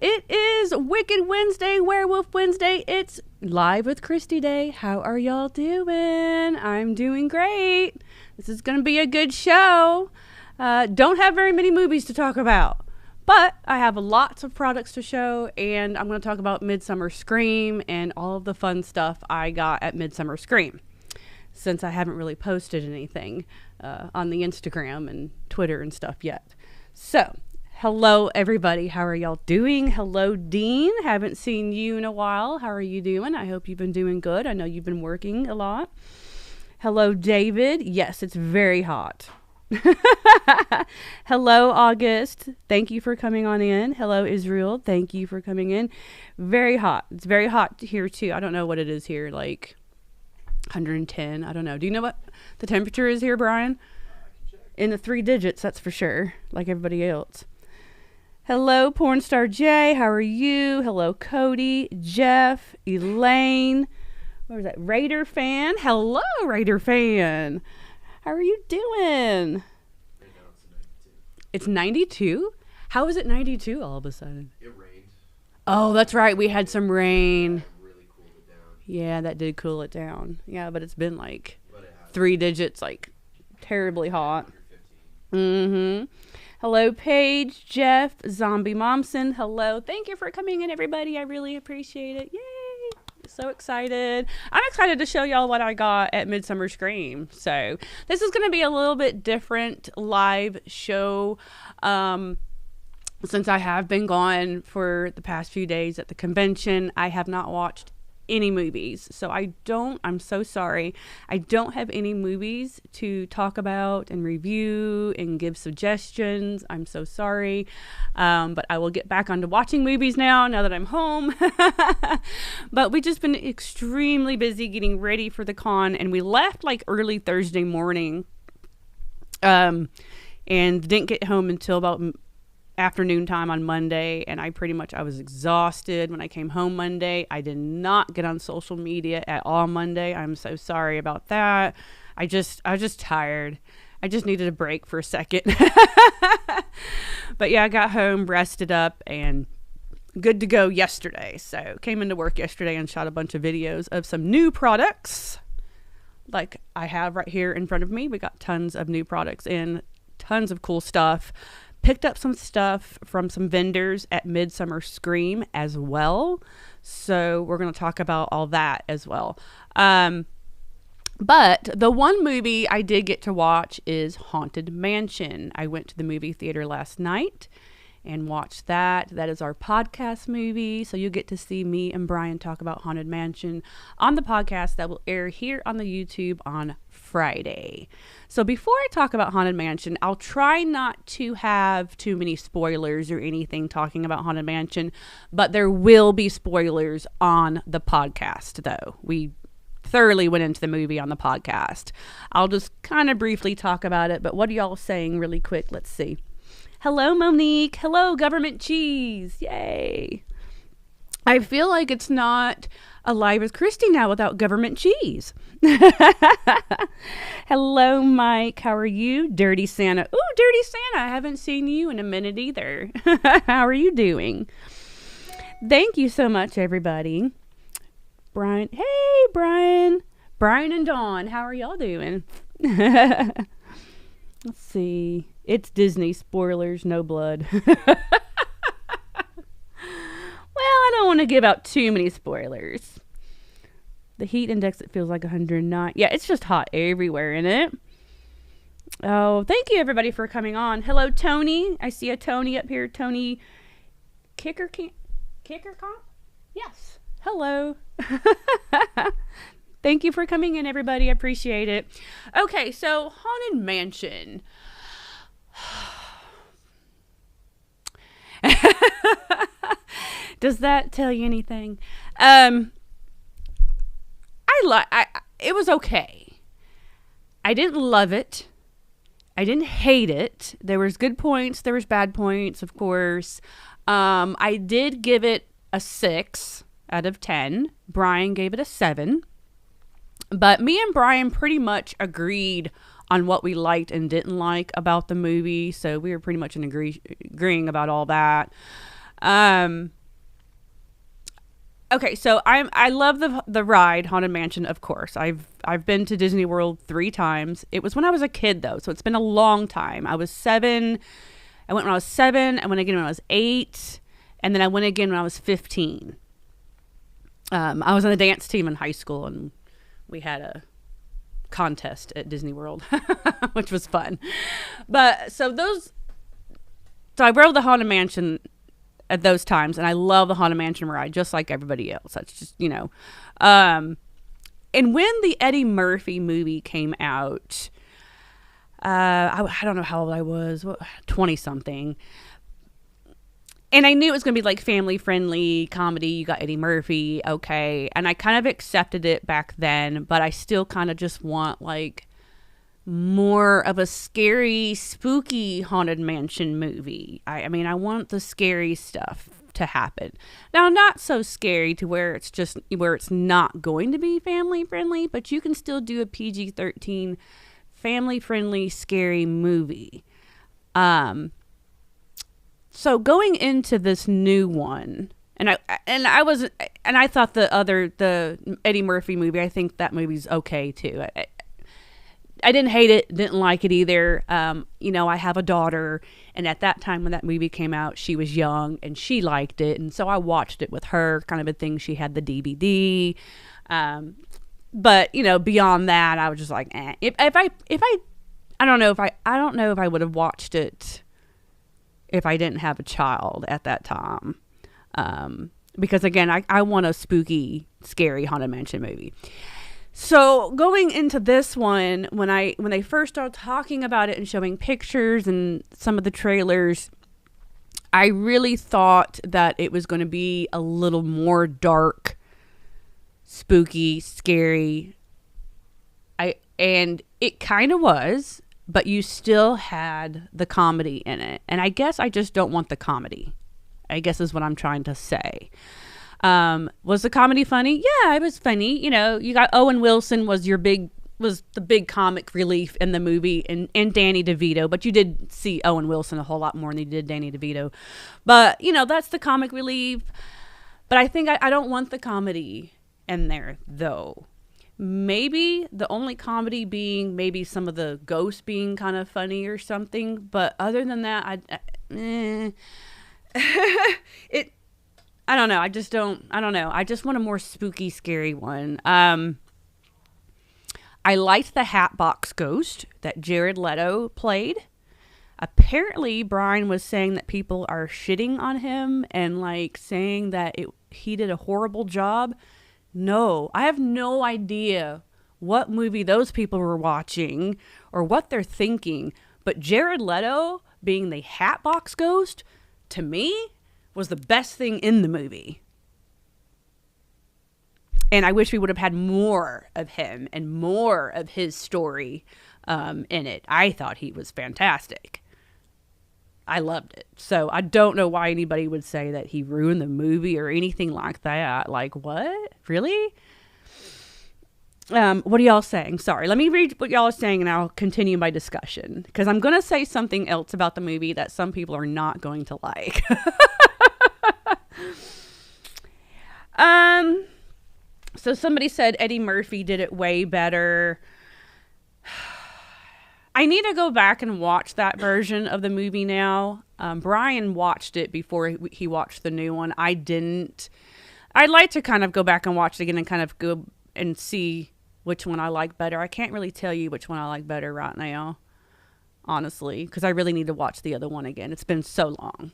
It is Wicked Wednesday, Werewolf Wednesday. It's Live with Kristy Day. How are y'all doing? I'm doing great. This is going to be a good show. Don't have very many movies to talk about, but I have lots of products to show, and I'm going to talk about Midsummer Scream and all of the fun stuff I got at Midsummer Scream, since I haven't really posted anything on the Instagram and Twitter and stuff yet. So, hello everybody. How are y'all doing? Hello Dean. Haven't seen you in a while. How are you doing? I hope you've been doing good. I know you've been working a lot. Hello David. Yes, it's very hot. Hello August. Thank you for coming on in. Hello Israel. Thank you for coming in. Very hot. It's very hot here too. I don't know what it is here, like 110. I don't know. Do you know what the temperature is here, Brian? In the 3 digits, that's for sure, like everybody else. Hello, Pornstar J. How are you? Hello, Cody, Jeff, Elaine. What was that? Raider fan. Hello, Raider fan. How are you doing? It's 92? How is it 92 all of a sudden? It rained. Oh, that's right. We had some rain. That really cooled it down. Yeah, that did cool it down. Yeah, but it's been like 3 digits, like terribly hot. Mm-hmm. Hello, Paige, Jeff, Zombie Momsen. Hello. Thank you for coming in, everybody. I really appreciate it. Yay. So excited. I'm excited to show y'all what I got at Midsummer Scream. So this is going to be a little bit different live show. Since I have been gone for the past few days at the convention, I have not watched any movies. So I'm so sorry. I don't have any movies to talk about and review and give suggestions. I'm so sorry. But I will get back onto watching movies now that I'm home. But we've just been extremely busy getting ready for the con, and we left like early Thursday morning. And didn't get home until about afternoon time on Monday, and I was exhausted when I came home Monday. I did not get on social media at all Monday. I'm so sorry about that. I was just tired. I just needed a break for a second. But yeah, I got home, rested up, and good to go yesterday. So came into work yesterday and shot a bunch of videos of some new products like I have right here in front of me. We got tons of new products and tons of cool stuff. Picked up some stuff from some vendors at Midsummer Scream as well. So we're going to talk about all that as well. But the one movie I did get to watch is Haunted Mansion. I went to the movie theater last night and watched that. That is our podcast movie. So you'll get to see me and Brian talk about Haunted Mansion on the podcast that will air here on the YouTube on Friday. So before I talk about Haunted Mansion, I'll try not to have too many spoilers or anything talking about Haunted Mansion, but there will be spoilers on the podcast though. We thoroughly went into the movie on the podcast. I'll just kind of briefly talk about it, but what are y'all saying really quick? Let's see. Hello, Monique. Hello, Government Cheese. Yay. I feel like it's not Alive with Kristy now without Government Cheese. Hello, Mike. How are you? Dirty Santa. Ooh, Dirty Santa. I haven't seen you in a minute either. How are you doing? Thank you so much, everybody. Brian. Hey, Brian. Brian and Dawn. How are y'all doing? Let's see. It's Disney. Spoilers, no blood. Well, I don't want to give out too many spoilers. The heat index, it feels like 109. Yeah, it's just hot everywhere in it. Oh, thank you everybody for coming on. Hello, Tony. I see a Tony up here. Tony Kicker Comp? Yes. Hello. Thank you for coming in, everybody. I appreciate it. Okay, so Haunted Mansion. Does that tell you anything? It was okay. I didn't love it. I didn't hate it. There was good points. There was bad points, of course. I did give it a 6 out of 10. Brian gave it a 7. But me and Brian pretty much agreed on what we liked and didn't like about the movie. So we were pretty much agreeing about all that. Um, okay, so I love the ride Haunted Mansion. Of course, I've been to Disney World 3 times. It was when I was a kid though, so it's been a long time. I was 7. I went when I was 7. I went again when I was 8, and then I went again when I was 15. I was on the dance team in high school, and we had a contest at Disney World, which was fun. But so I rode the Haunted Mansion at those times, and I love the Haunted Mansion ride, just like everybody else. That's just, and when the Eddie Murphy movie came out, I don't know how old I was, 20 something. And I knew it was going to be like family friendly comedy. You got Eddie Murphy. Okay. And I kind of accepted it back then, but I still kind of just want like more of a scary, spooky Haunted Mansion movie. I mean, I want the scary stuff to happen. Now, not so scary to where it's not going to be family friendly, but you can still do a PG-13 family friendly scary movie. So going into this new one, and I thought the Eddie Murphy movie, I think that movie's okay too. I didn't hate it, didn't like it either. I have a daughter, and at that time when that movie came out, she was young and she liked it, and so I watched it with her, kind of a thing. She had the DVD, but beyond that, I was just like, eh. I don't know if I would have watched it if I didn't have a child at that time. Because again, I want a spooky, scary Haunted Mansion movie. So going into this one, when they first started talking about it and showing pictures and some of the trailers, I really thought that it was going to be a little more dark, spooky, scary. And it kind of was. But you still had the comedy in it. And I guess I just don't want the comedy, I guess is what I'm trying to say. Was the comedy funny? Yeah, it was funny. You got Owen Wilson was the big comic relief in the movie, and Danny DeVito. But you did see Owen Wilson a whole lot more than you did Danny DeVito. But, that's the comic relief. But I think I don't want the comedy in there, though. Maybe the only comedy being maybe some of the ghosts being kind of funny or something. But other than that, I don't know. I don't know. I just want a more spooky, scary one. I liked the Hatbox Ghost that Jared Leto played. Apparently, Brian was saying that people are shitting on him and like saying that he did a horrible job. No, I have no idea what movie those people were watching or what they're thinking. But Jared Leto being the Hatbox Ghost, to me, was the best thing in the movie. And I wish we would have had more of him and more of his story in it. I thought he was fantastic. I loved it. So I don't know why anybody would say that he ruined the movie or anything like that. Like, what? Really? What are y'all saying? Sorry, let me read what y'all are saying and I'll continue my discussion. Because I'm going to say something else about the movie that some people are not going to like. So somebody said Eddie Murphy did it way better. I need to go back and watch that version of the movie now. Brian watched it before he watched the new one. I didn't. I'd like to kind of go back and watch it again and kind of go and see which one I like better. I can't really tell you which one I like better right now, honestly, because I really need to watch the other one again. It's been so long.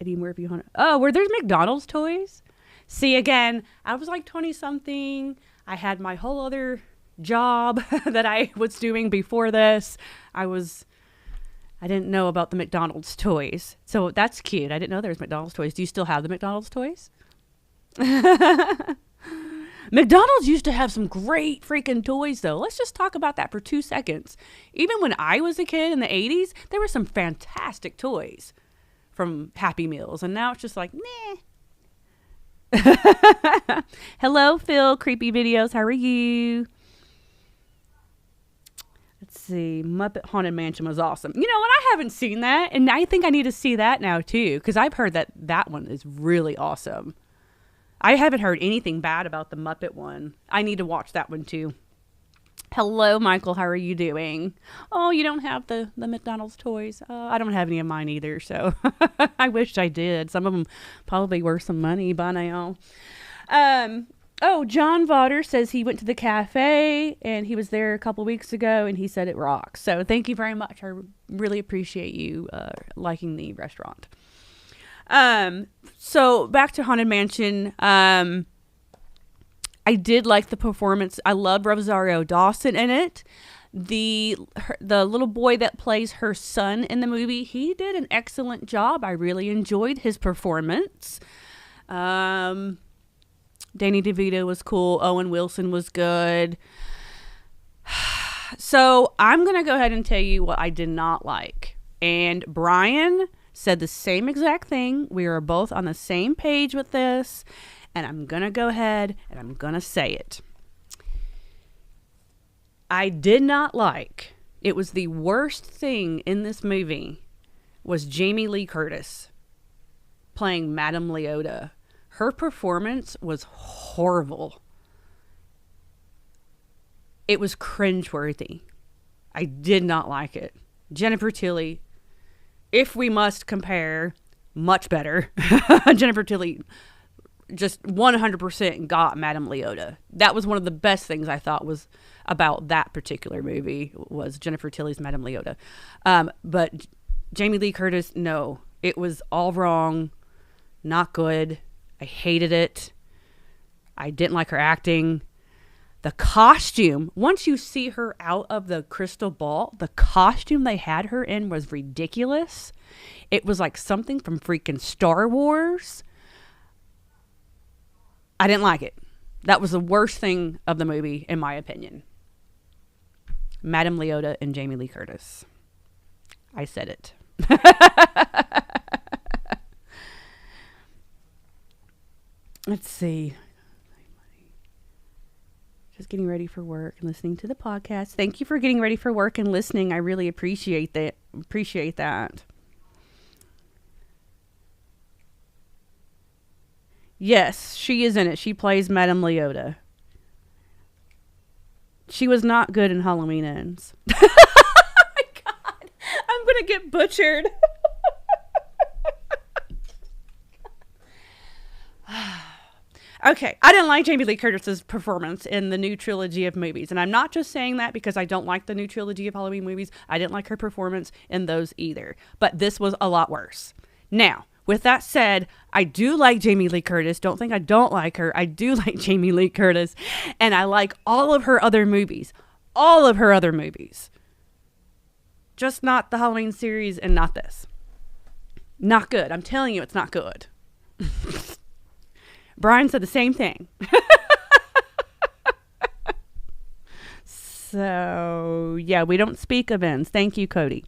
Eddie Murphy. Oh, were there McDonald's toys? See, again, I was like 20 something. I had my whole other job that I was doing before this. I didn't know about the McDonald's toys. So that's cute. I didn't know there was McDonald's toys. Do you still have the McDonald's toys? McDonald's used to have some great freaking toys, though. Let's just talk about that for 2 seconds. Even when I was a kid in the 80s, there were some fantastic toys from Happy Meals. And now it's just like, meh. Hello, Phil. Creepy Videos. How are you? Let's see. Muppet Haunted Mansion was awesome. You know what? I haven't seen that, and I think I need to see that now too, because I've heard that one is really awesome. I haven't heard anything bad about the Muppet one. I need to watch that one too. Hello, Michael. How are you doing? Oh, you don't have the McDonald's toys? I don't have any of mine either, so I wish I did. Some of them probably worth some money by now. Oh, John Vodder says he went to the cafe, and he was there a couple weeks ago, and he said it rocks. So thank you very much. I really appreciate you liking the restaurant. So back to Haunted Mansion. I did like the performance. I loved Rosario Dawson in it. The little boy that plays her son in the movie, he did an excellent job. I really enjoyed his performance. Danny DeVito was cool. Owen Wilson was good. So I'm going to go ahead and tell you what I did not like. And Brian said the same exact thing. We are both on the same page with this. And I'm going to go ahead and I'm going to say it. I did not like, it was the worst thing in this movie, was Jamie Lee Curtis playing Madame Leota. Her performance was horrible. It was cringeworthy. I did not like it. Jennifer Tilly, if we must compare, much better. Jennifer Tilly just 100% got Madame Leota. That was one of the best things I thought was about that particular movie, was Jennifer Tilly's Madame Leota. But Jamie Lee Curtis, no. It was all wrong. Not good. I hated it. I didn't like her acting. The costume, once you see her out of the crystal ball, the costume they had her in was ridiculous. It was like something from freaking Star Wars. I didn't like it. That was the worst thing of the movie, in my opinion. Madame Leota and Jamie Lee Curtis. I said it. Let's see. Just getting ready for work and listening to the podcast. Thank you for getting ready for work and listening. I really appreciate that. Yes, she is in it. She plays Madame Leota. She was not good in Halloween Ends. Oh my God. I'm going to get butchered. Okay, I didn't like Jamie Lee Curtis's performance in the new trilogy of movies. And I'm not just saying that because I don't like the new trilogy of Halloween movies. I didn't like her performance in those either. But this was a lot worse. Now, with that said, I do like Jamie Lee Curtis. Don't think I don't like her. I do like Jamie Lee Curtis. And I like all of her other movies. All of her other movies. Just not the Halloween series and not this. Not good. I'm telling you, it's not good. Brian said the same thing. So, yeah, we don't speak of ends. Thank you, Cody.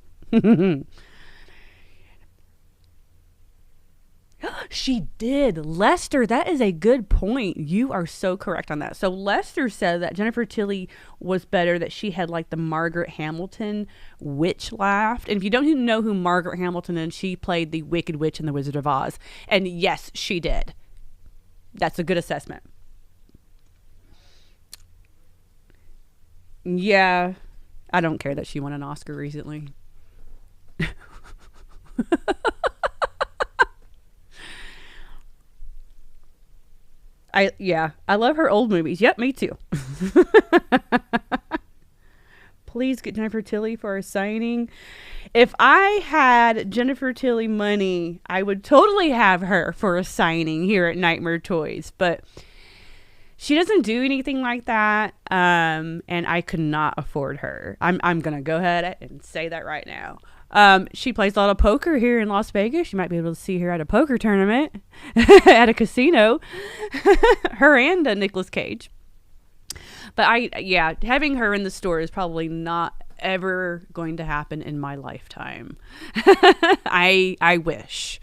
She did. Lester, that is a good point. You are so correct on that. So Lester said that Jennifer Tilly was better, that she had like the Margaret Hamilton witch laugh. And if you don't even know who Margaret Hamilton is, she played the Wicked Witch in The Wizard of Oz. And yes, she did. That's a good assessment. Yeah, I don't care that she won an Oscar recently. I love her old movies. Yep, me too. Please get Jennifer Tilly for a signing. If I had Jennifer Tilly money, I would totally have her for a signing here at Nightmare Toys. But she doesn't do anything like that, and I could not afford her. I'm going to go ahead and say that right now. She plays a lot of poker here in Las Vegas. You might be able to see her at a poker tournament at a casino. Her and Nicolas Cage. But having her in the store is probably not ever going to happen in my lifetime. I wish.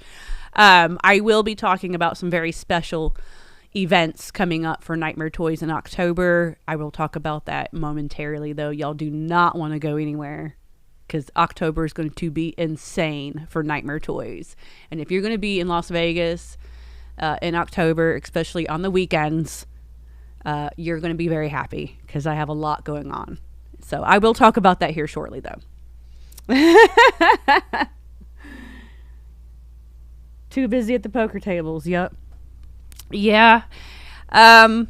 I will be talking about some very special events coming up for Nightmare Toys in October. I will talk about that momentarily, though. Y'all do not want to go anywhere, because October is going to be insane for Nightmare Toys. And if you're going to be in Las Vegas in October, especially on the weekends, you're going to be very happy, because I have a lot going on. So I will talk about that here shortly, though. Too busy at the poker tables. Yep. Yeah. The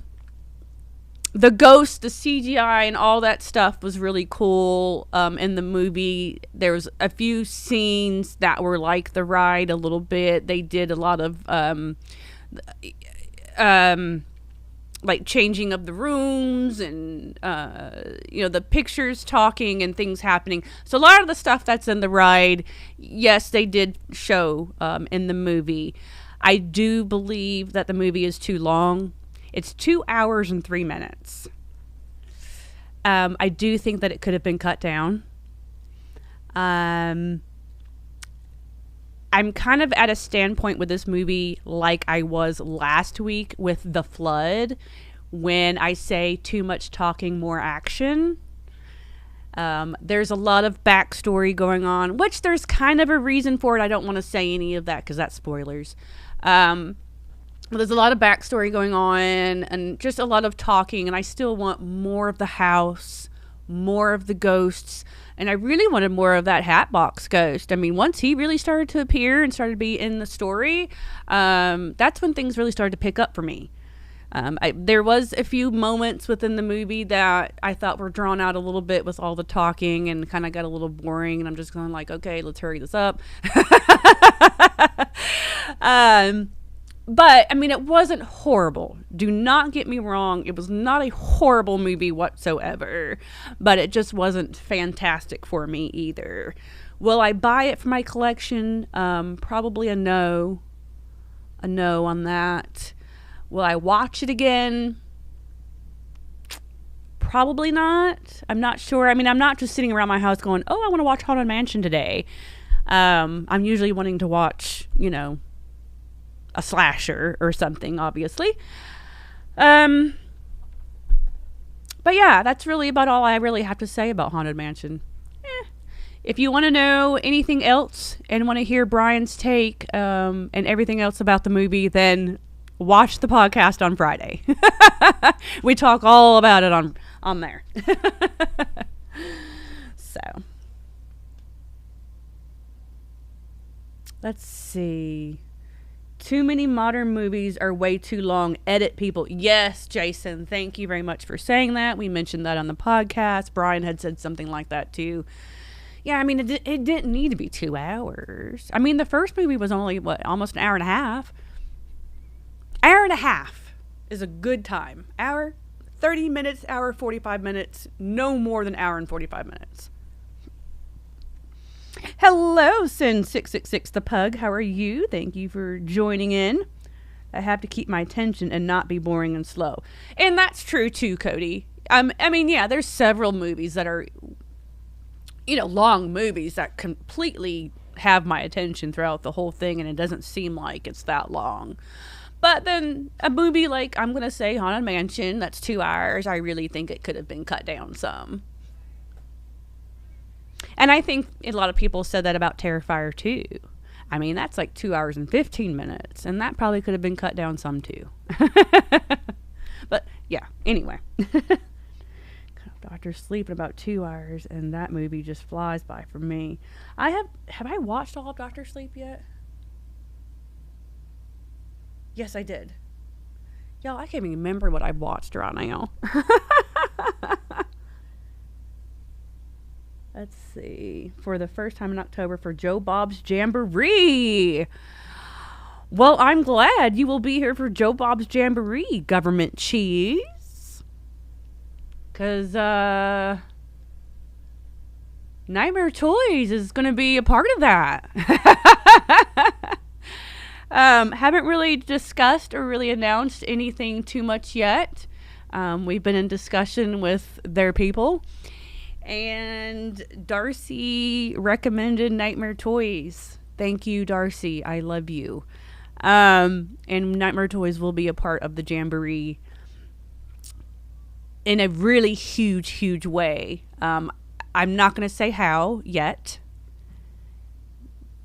ghost, the CGI, and all that stuff was really cool. In the movie, there was a few scenes that were like the ride a little bit. They did a lot of like changing of the rooms and the pictures talking and things happening. So a lot of the stuff that's in the ride, yes, they did show in the movie. I do believe that the movie is too long. It's 2 hours and 3 minutes. I do think that it could have been cut down. I'm kind of at a standpoint with this movie like I was last week with The Flood, when I say too much talking, more action. There's a lot of backstory going on, which there's kind of a reason for it. I don't want to say any of that because that's spoilers. There's a lot of backstory going on and just a lot of talking, and I still want more of the house, more of the ghosts, and I really wanted more of that Hatbox ghost. I mean, once he really started to appear and started to be in the story, that's when things really started to pick up for me. There was a few moments within the movie that I thought were drawn out a little bit with all the talking and kind of got a little boring, and I'm just going like, okay, let's hurry this up. But, I mean, it wasn't horrible. Do not get me wrong. It was not a horrible movie whatsoever. But it just wasn't fantastic for me either. Will I buy it for my collection? Probably a no. A no on that. Will I watch it again? Probably not. I'm not sure. I mean, I'm not just sitting around my house going, oh, I want to watch Haunted Mansion today. I'm usually wanting to watch, a slasher or something, obviously. But yeah, that's really about all I really have to say about Haunted Mansion. If you want to know anything else and want to hear Brian's take and everything else about the movie, then watch the podcast on Friday. We talk all about it on there. So let's see. Too many modern movies are way too long. Edit people. Yes, Jason, thank you very much for saying that. We mentioned that on the podcast. Brian had said something like that too. Yeah, I mean, it didn't need to be 2 hours. I mean, the first movie was only, almost an hour and a half. Hour and a half is a good time. Hour, 30 minutes, hour, 45 minutes. No more than hour and 45 minutes. Hello, Sin666 the Pug. How are you? Thank you for joining in. I have to keep my attention and not be boring and slow. And that's true too, Cody. I mean, yeah, there's several movies that are, long movies that completely have my attention throughout the whole thing, and it doesn't seem like it's that long. But then a movie like, I'm going to say Haunted Mansion, that's 2 hours. I really think it could have been cut down some. And I think a lot of people said that about Terrifier too. I mean, that's like 2 hours and 15 minutes. And that probably could have been cut down some too. But yeah, anyway. Doctor Sleep in about 2 hours. And that movie just flies by for me. Have I watched all of Doctor Sleep yet? Yes, I did. Y'all, I can't even remember what I've watched right now. Let's see. For the first time in October for Joe Bob's Jamboree. Well, I'm glad you will be here for Joe Bob's Jamboree, Government Cheese. Because, Nightmare Toys is going to be a part of that. Haven't really discussed or really announced anything too much yet. We've been in discussion with their people. And Darcy recommended Nightmare Toys. Thank you, Darcy. I love you. And Nightmare Toys will be a part of the Jamboree in a really huge way. I'm not going to say how yet,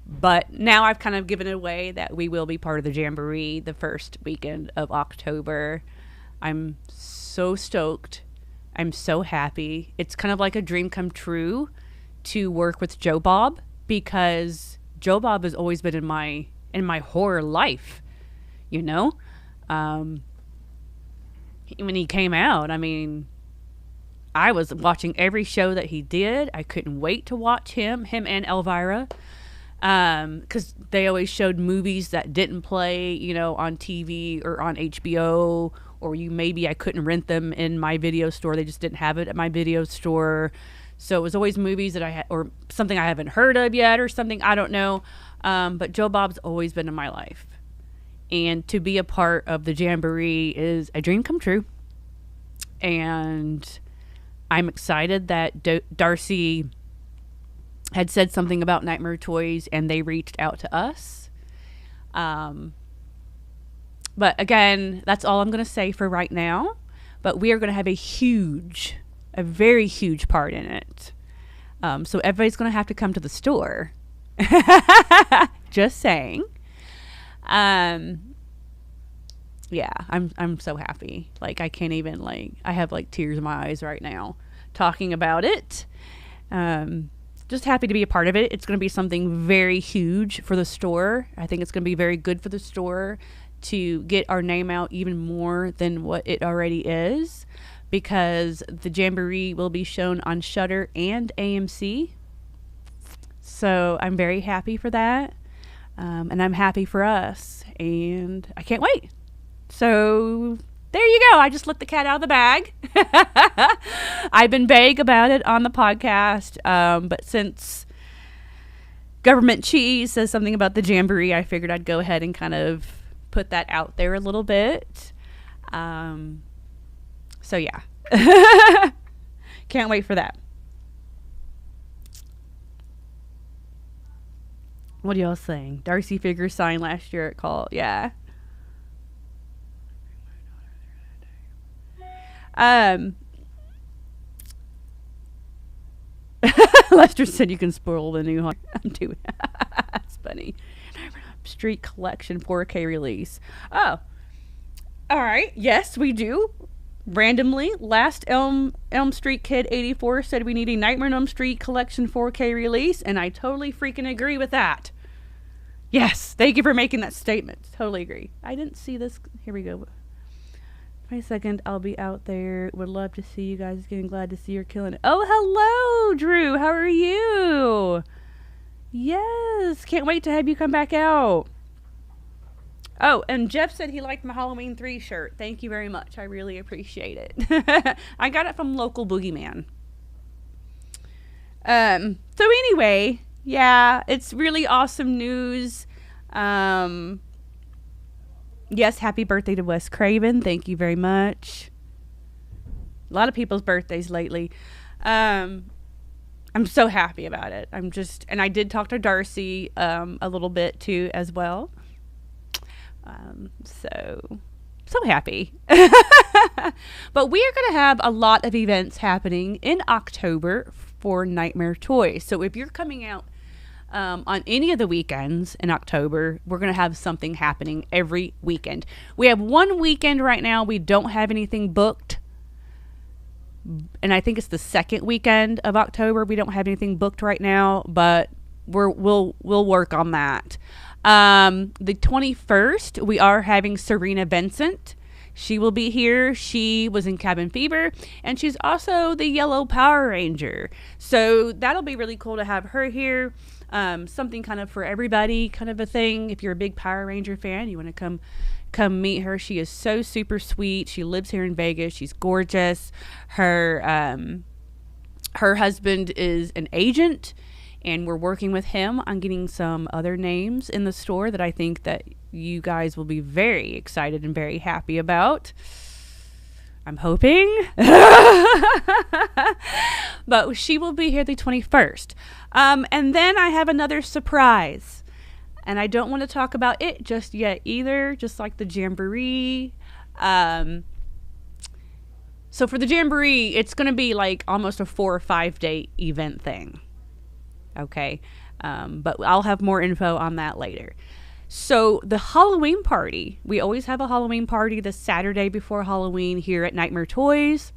but now I've kind of given it away that we will be part of the Jamboree the first weekend of October. I'm so stoked. I'm so happy. It's kind of like a dream come true to work with Joe Bob, because Joe Bob has always been in my horror life, you know? When he came out, I mean, I was watching every show that he did. I couldn't wait to watch him and Elvira, because they always showed movies that didn't play, you know, on TV or on HBO, or maybe I couldn't rent them in my video store. They just didn't have it at my video store. So it was always movies that I had, or something I haven't heard of yet, or something, I don't know. But Joe Bob's always been in my life. And to be a part of the Jamboree is a dream come true. And I'm excited that Darcy had said something about Nightmare Toys and they reached out to us. But again, that's all I'm going to say for right now. But we are going to have a very huge part in it. So everybody's going to have to come to the store. Just saying. Yeah, I'm so happy. Like, I can't even, like, I have like tears in my eyes right now talking about it. Just happy to be a part of it. It's going to be something very huge for the store. I think it's going to be very good for the store to get our name out even more than what it already is, because the Jamboree will be shown on Shudder and AMC. So I'm very happy for that. And I'm happy for us. And I can't wait. So there you go. I just let the cat out of the bag. I've been vague about it on the podcast. But since Government Cheese says something about the Jamboree, I figured I'd go ahead and kind of put that out there a little bit. So yeah. Can't wait for that. What are y'all saying? Darcy figure signed last year at Call. Yeah. Lester said you can spoil the new home. I'm doing that's funny. Street Collection 4K release. Oh. Alright. Yes, we do. Randomly, last Elm Street Kid 84 said we need a Nightmare on Elm Street Collection 4K release, and I totally freaking agree with that. Yes, thank you for making that statement. Totally agree. I didn't see this. Here we go. 22nd, I'll be out there. Would love to see you guys again. Glad to see you're killing it. Oh, hello, Drew. How are you? Yes, can't wait to have you come back out. Oh, and Jeff said he liked my Halloween 3 shirt. Thank you very much. I really appreciate it. I got it from Local Boogeyman. So anyway, yeah, it's really awesome news. Yes, happy birthday to Wes Craven. Thank you very much. A lot of people's birthdays lately. I'm so happy about it. And I did talk to Darcy a little bit too as well. So happy. But we are going to have a lot of events happening in October for Nightmare Toys. So if you're coming out on any of the weekends in October, we're going to have something happening every weekend. We have one weekend right now. We don't have anything booked. And I think it's the second weekend of October. We don't have anything booked right now, but we'll work on that. The 21st, we are having Serena Vincent. She will be here. She was in Cabin Fever, and she's also the Yellow Power Ranger. So that'll be really cool to have her here. Something kind of for everybody, kind of a thing. If you're a big Power Ranger fan, you want to come meet her. She is so super sweet. She lives here in Vegas. She's gorgeous. Her husband is an agent, and we're working with him on getting some other names in the store that I think that you guys will be very excited and very happy about. I'm hoping. But she will be here the 21st. And then I have another surprise. And I don't want to talk about it just yet either, just like the Jamboree. So for the Jamboree, it's going to be like almost a 4 or 5 day event thing. Okay. But I'll have more info on that later. So the Halloween party, we always have a Halloween party the Saturday before Halloween here at Nightmare Toys.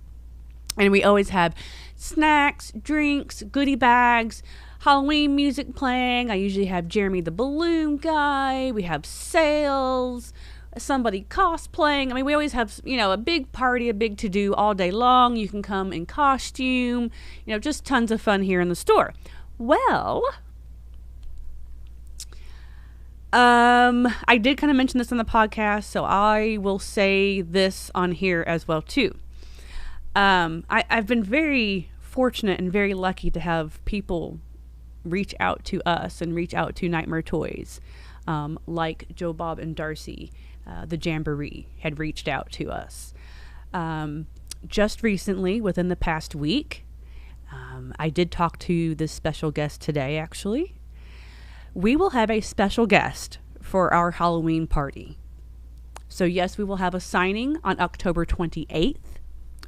And we always have snacks, drinks, goodie bags, Halloween music playing. I usually have Jeremy the Balloon Guy. We have sales, somebody cosplaying. I mean, we always have, a big party, a big to-do all day long. You can come in costume, just tons of fun here in the store. Well, I did kind of mention this on the podcast, so I will say this on here as well, too. I've been very fortunate and very lucky to have people reach out to us and reach out to Nightmare Toys, like Joe, Bob, and Darcy. The Jamboree had reached out to us. Just recently, within the past week, I did talk to this special guest today, actually. We will have a special guest for our Halloween party. So yes, we will have a signing on October 28th.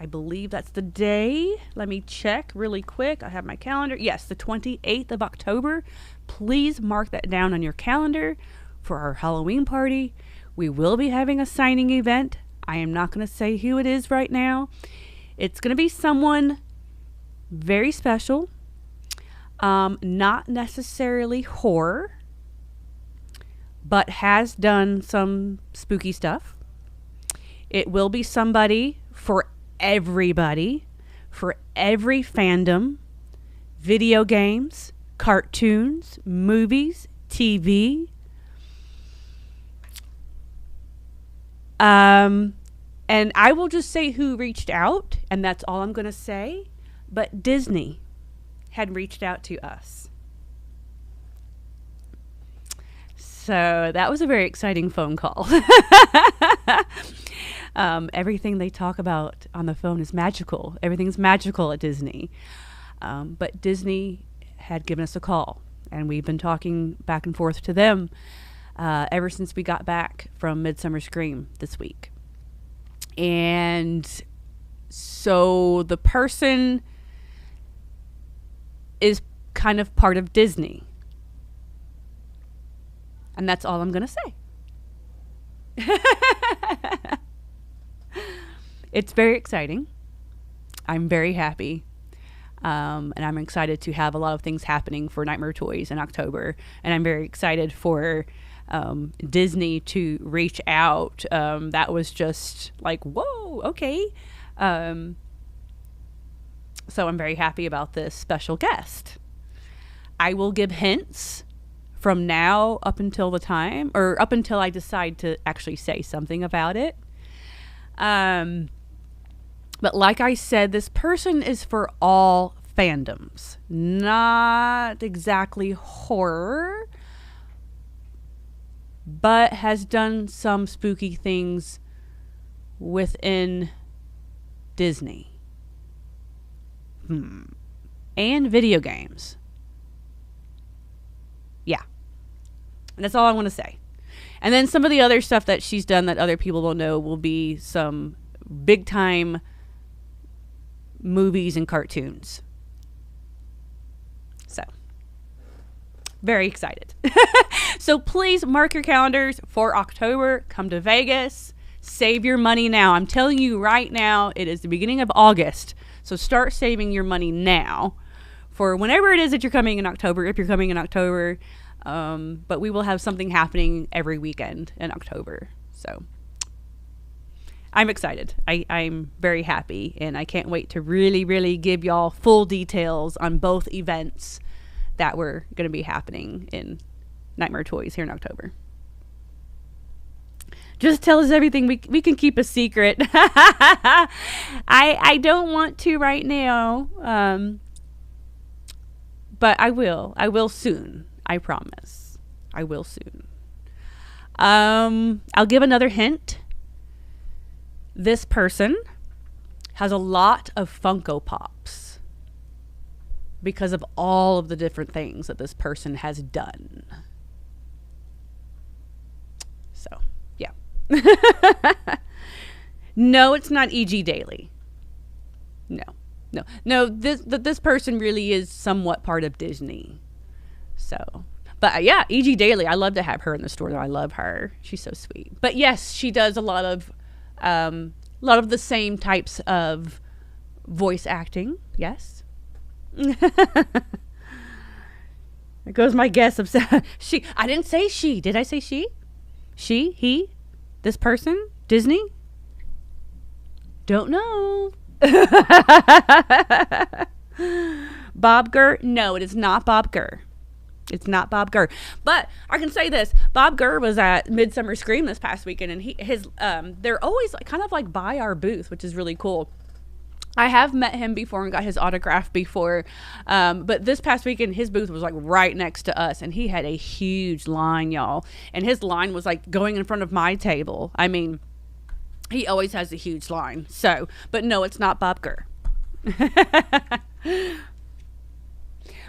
I believe that's the day. Let me check really quick. I have my calendar. Yes, the 28th of October. Please mark that down on your calendar for our Halloween party. We will be having a signing event. I am not going to say who it is right now. It's going to be someone very special. Not necessarily horror, but has done some spooky stuff. It will be somebody for everybody, for every fandom, video games, cartoons, movies, TV. And I will just say who reached out, and that's all I'm going to say. But Disney had reached out to us. So that was a very exciting phone call. Everything they talk about on the phone is magical. Everything's magical at Disney. But Disney had given us a call, and we've been talking back and forth to them ever since we got back from Midsummer Scream this week. And so the person is kind of part of Disney. And that's all I'm going to say. It's very exciting. I'm very happy. And I'm excited to have a lot of things happening for Nightmare Toys in October. And I'm very excited for Disney to reach out. That was just like, whoa, okay. So I'm very happy about this special guest. I will give hints from now up until the time, or up until I decide to actually say something about it. But like I said, this person is for all fandoms, not exactly horror, but has done some spooky things within Disney. And video games. Yeah. And that's all I want to say. And then some of the other stuff that she's done that other people will know will be some big time movies and cartoons. So, very excited. So please mark your calendars for October. Come to Vegas. Save your money now. I'm telling you right now, it is the beginning of August. So start saving your money now for whenever it is that you're coming in October, if you're coming in October. But we will have something happening every weekend in October. So I'm excited. I'm very happy, and I can't wait to really, really give y'all full details on both events that were going to be happening in Nightmare Toys here in October. Just tell us everything. We can keep a secret. I don't want to right now, but I will. I will soon. I promise. I will soon. I'll give another hint. This person has a lot of Funko Pops because of all of the different things that this person has done. So, yeah. No, it's not E.G. Daily. No. This person really is somewhat part of Disney. So, but yeah, E.G. Daily. I love to have her in the store. Though I love her. She's so sweet. But yes, she does a lot of the same types of voice acting. Yes. There goes my guess of she. I didn't say she. Did I say she? She, he, this person, Disney? Don't know. Bob Gurr? No, it is not Bob Gurr. It's not Bob Gurr. But I can say this: Bob Gurr was at Midsummer Scream this past weekend, and they're always kind of like by our booth, which is really cool. I have met him before and got his autograph before, but this past weekend his booth was like right next to us, and he had a huge line, y'all. And his line was like going in front of my table. I mean, he always has a huge line. So, but no, it's not Bob Gurr.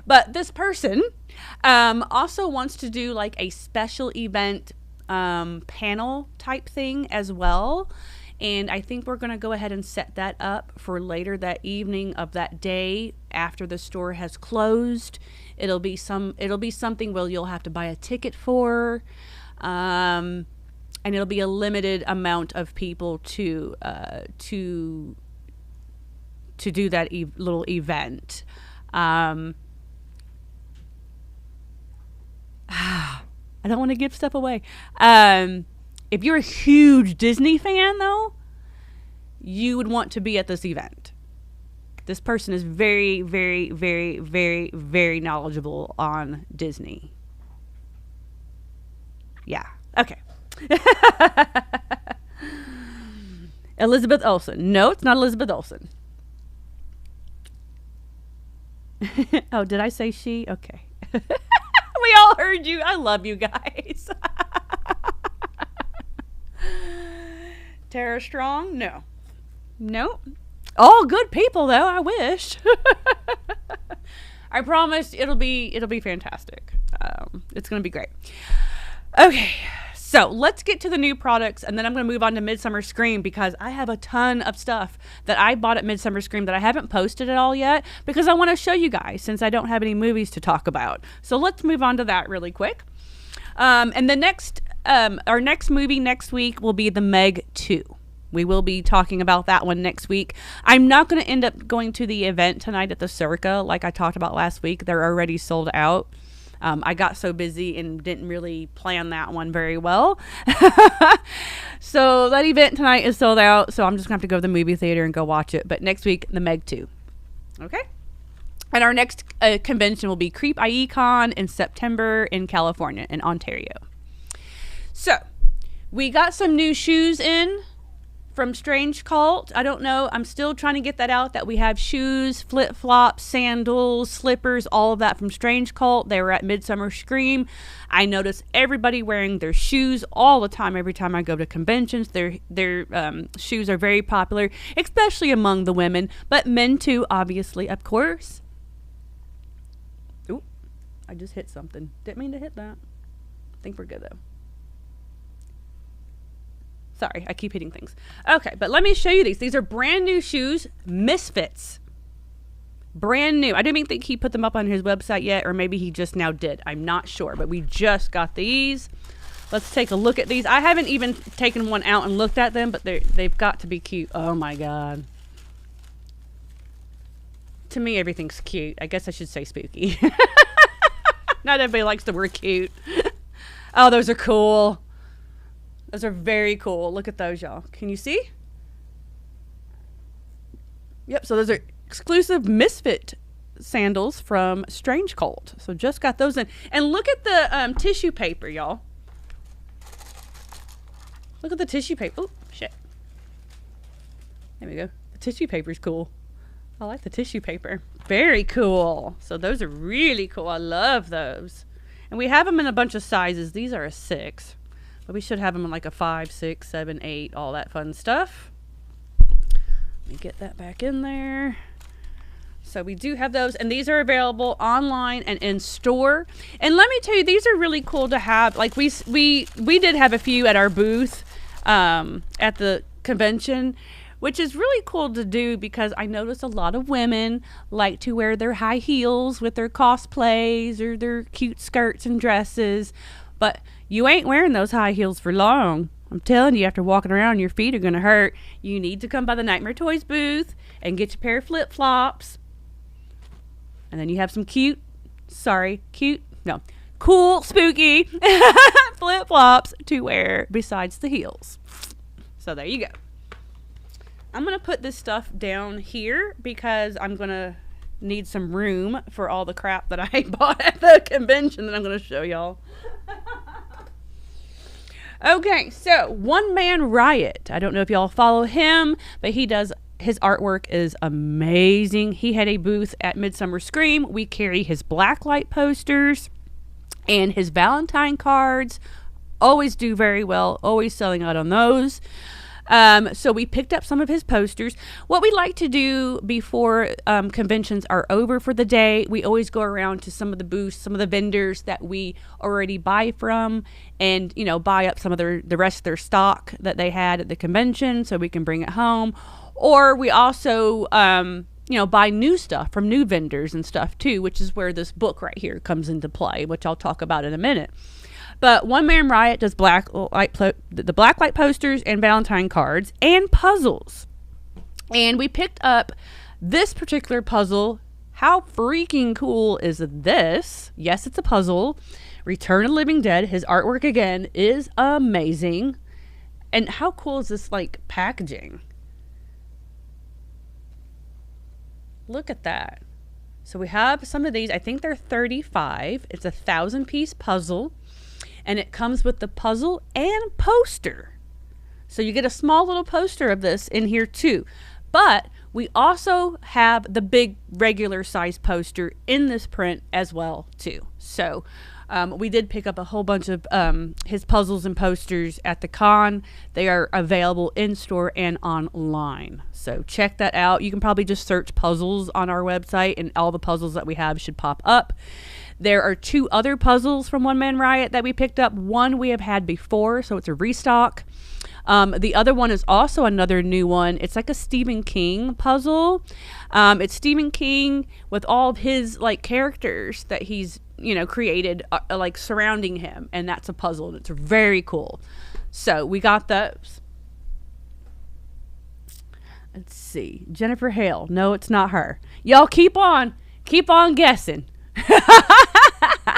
But this person also wants to do like a special event panel type thing as well. And I think we're going to go ahead and set that up for later that evening of that day after the store has closed. It'll be something where you'll have to buy a ticket for, and it'll be a limited amount of people to do that little event. I don't want to give stuff away. If you're a huge Disney fan, though, you would want to be at this event. This person is very, very, very, very, very knowledgeable on Disney. Yeah. Okay. Elizabeth Olsen. No, it's not Elizabeth Olsen. Oh, did I say she? Okay. We all heard you. I love you guys. Tara Strong? No. Nope. All good people, though. I wish. I promise it'll be fantastic. It's going to be great. Okay. So let's get to the new products, and then I'm going to move on to Midsummer Scream, because I have a ton of stuff that I bought at Midsummer Scream that I haven't posted at all yet, because I want to show you guys since I don't have any movies to talk about. So let's move on to that really quick. And our next movie next week will be The Meg 2. We will be talking about that one next week. I'm not going to end up going to the event tonight at the Circa like I talked about last week. They're already sold out. I got so busy and didn't really plan that one very well. So that event tonight is sold out. So I'm just going to have to go to the movie theater and go watch it. But next week, The Meg 2. Okay? And our next convention will be Creep IE-Con in September in California, in Ontario. So, we got some new shoes in from Strange Cult. I don't know. I'm still trying to get that out, that we have shoes, flip-flops, sandals, slippers, all of that from Strange Cult. They were at Midsummer Scream. I notice everybody wearing their shoes all the time. Every time I go to conventions, their shoes are very popular, especially among the women, but men too, obviously, of course. Ooh, I just hit something. Didn't mean to hit that. I think we're good, though. Sorry, I keep hitting things. Okay, but let me show you these. These are brand new shoes, Misfits. Brand new. I didn't even think he put them up on his website yet, or maybe he just now did. I'm not sure, but we just got these. Let's take a look at these. I haven't even taken one out and looked at them, but they've got to be cute. Oh my God. To me, everything's cute. I guess I should say spooky. Not everybody likes the word cute. Oh, those are cool. Those are very cool. Look at those, y'all. Can you see? Yep, so those are exclusive Misfit sandals from Strange Cult. So just got those in. And look at the tissue paper, y'all. Look at the tissue paper. Oh, shit. There we go. The tissue paper is cool. I like the tissue paper. Very cool. So those are really cool. I love those. And we have them in a bunch of sizes. These are a 6. But we should have them in like a 5, 6, 7, 8, all that fun stuff. Let me get that back in there. So we do have those, and these are available online and in store. And let me tell you, these are really cool to have. Like we did have a few at our booth at the convention, which is really cool to do because I notice a lot of women like to wear their high heels with their cosplays or their cute skirts and dresses, but you ain't wearing those high heels for long. I'm telling you, after walking around, your feet are going to hurt. You need to come by the Nightmare Toys booth and get your pair of flip-flops. And then you have some cool, spooky flip-flops to wear besides the heels. So there you go. I'm going to put this stuff down here because I'm going to need some room for all the crap that I bought at the convention that I'm going to show y'all. Okay, so One Man Riot. I don't know if y'all follow him, but his artwork is amazing. He had a booth at Midsummer Scream. We carry his blacklight posters and his Valentine cards. Always do very well. Always selling out on those. So we picked up some of his posters. What we like to do before conventions are over for the day, we always go around to some of the booths, some of the vendors that we already buy from, and buy up some of the rest of their stock that they had at the convention so we can bring it home. Or we also buy new stuff from new vendors and stuff too, which is where this book right here comes into play, which I'll talk about in a minute. But One Man Riot does the blacklight posters and Valentine cards and puzzles. And we picked up this particular puzzle. How freaking cool is this? Yes, it's a puzzle. Return of the Living Dead. His artwork, again, is amazing. And how cool is this, packaging? Look at that. So we have some of these. I think they're 35. It's a 1,000-piece puzzle. And it comes with the puzzle and poster. So you get a small little poster of this in here too. But we also have the big regular size poster in this print as well too. So we did pick up a whole bunch of his puzzles and posters at the con. They are available in store and online. So check that out. You can probably just search puzzles on our website and all the puzzles that we have should pop up. There are 2 other puzzles from One Man Riot that we picked up. One we have had before, so it's a restock. The other one is also another new one. It's like a Stephen King puzzle. It's Stephen King with all of his characters that he's created surrounding him, and that's a puzzle, and it's very cool. So we got those. Let's see, Jennifer Hale. No, it's not her. Y'all keep on guessing.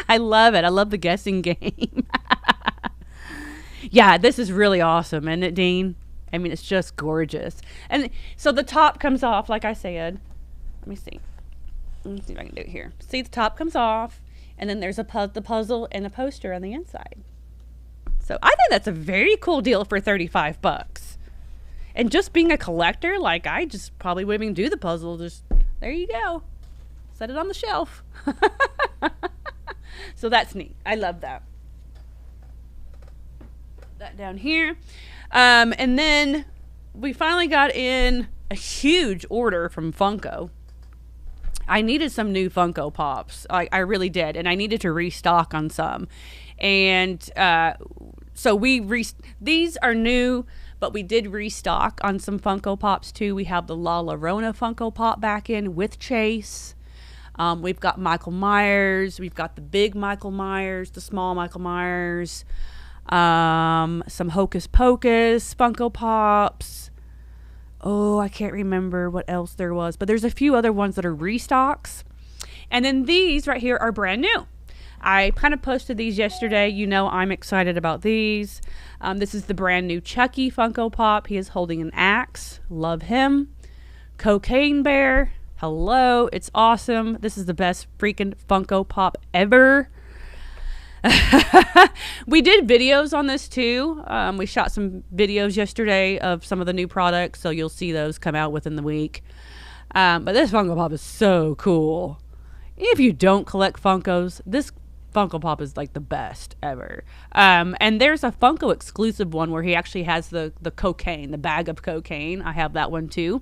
I love it. I love the guessing game. Yeah, this is really awesome, isn't it, Dean? I mean, it's just gorgeous. And so the top comes off, like I said. Let me see if I can do it here. See, the top comes off, and then there's the puzzle and a poster on the inside. So I think that's a very cool deal for $35. And just being a collector, I just probably wouldn't even do the puzzle. Just, there you go. Set it on the shelf. So that's neat. I love that. That down here. And then we finally got in a huge order from Funko. I needed some new Funko Pops. I really did. And I needed to restock on some. And so these are new, but we did restock on some Funko Pops too. We have the La Llorona Funko Pop back in with Chase. We've got Michael Myers. We've got the big Michael Myers, the small Michael Myers. Some Hocus Pocus Funko Pops. Oh, I can't remember what else there was, but there's a few other ones that are restocks. And then these right here are brand new. I kind of posted these yesterday. I'm excited about these. This is the brand new Chucky Funko Pop. He is holding an axe. Love him. Cocaine Bear. Hello. It's awesome. This is the best freaking Funko Pop ever. We did videos on this too. We shot some videos yesterday of some of the new products, so you'll see those come out within the week. But this Funko Pop is so cool. If you don't collect Funkos, this Funko Pop is the best ever. And there's a Funko exclusive one where he actually has the cocaine, the bag of cocaine. I have that one too.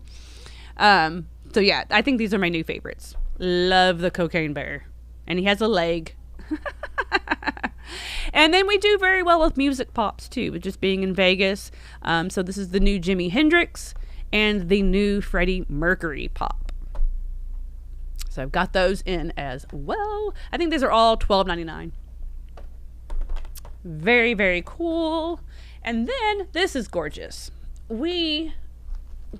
So yeah, I think these are my new favorites. Love the Cocaine Bear. And he has a leg. And then we do very well with music pops too, with just being in Vegas. So this is the new Jimi Hendrix and the new Freddie Mercury pop. So I've got those in as well. I think these are all $12.99. Very, very cool. And then this is gorgeous. We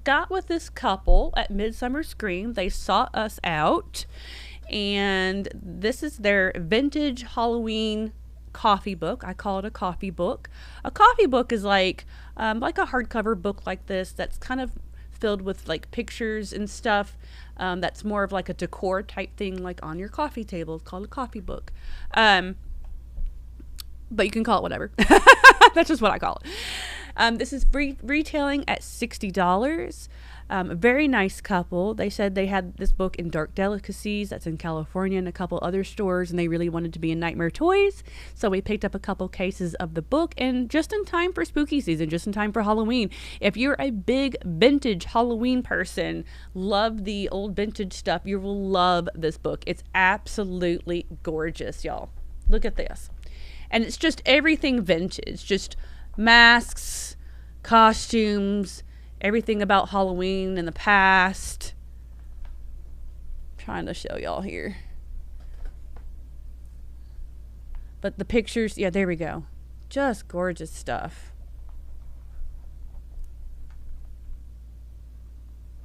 got with this couple at Midsummer Scream. They sought us out. And this is their vintage Halloween coffee book. I call it a coffee book. A coffee book is like a hardcover book like this that's kind of filled with like pictures and stuff. That's more of like a decor type thing, like on your coffee table. It's called a coffee book. But you can call it whatever. That's just what I call it. This is retailing at $60. A very nice couple. They said they had this book in Dark Delicacies, that's in California, and a couple other stores, and they really wanted to be in Nightmare Toys. So we picked up a couple cases of the book, and just in time for spooky season, just in time for Halloween. If you're a big vintage Halloween person, love the old vintage stuff, you will love this book. It's absolutely gorgeous, y'all. Look at this. And it's just everything vintage, just masks, costumes, everything about Halloween in the past. I'm trying to show y'all here. But the pictures, yeah, there we go. Just gorgeous stuff.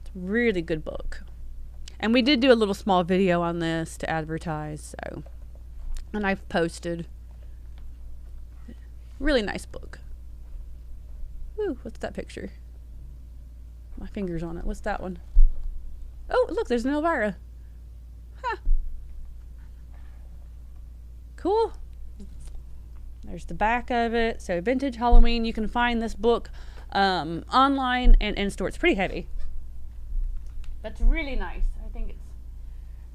It's a really good book. And we did do a little small video on this to advertise, so. And I've posted. Really nice book. Ooh, what's that picture? My finger's on it. What's that one? Oh, look, there's an Elvira. Huh. Cool. There's the back of it. So vintage Halloween. You can find this book online and in store. It's pretty heavy. That's really nice.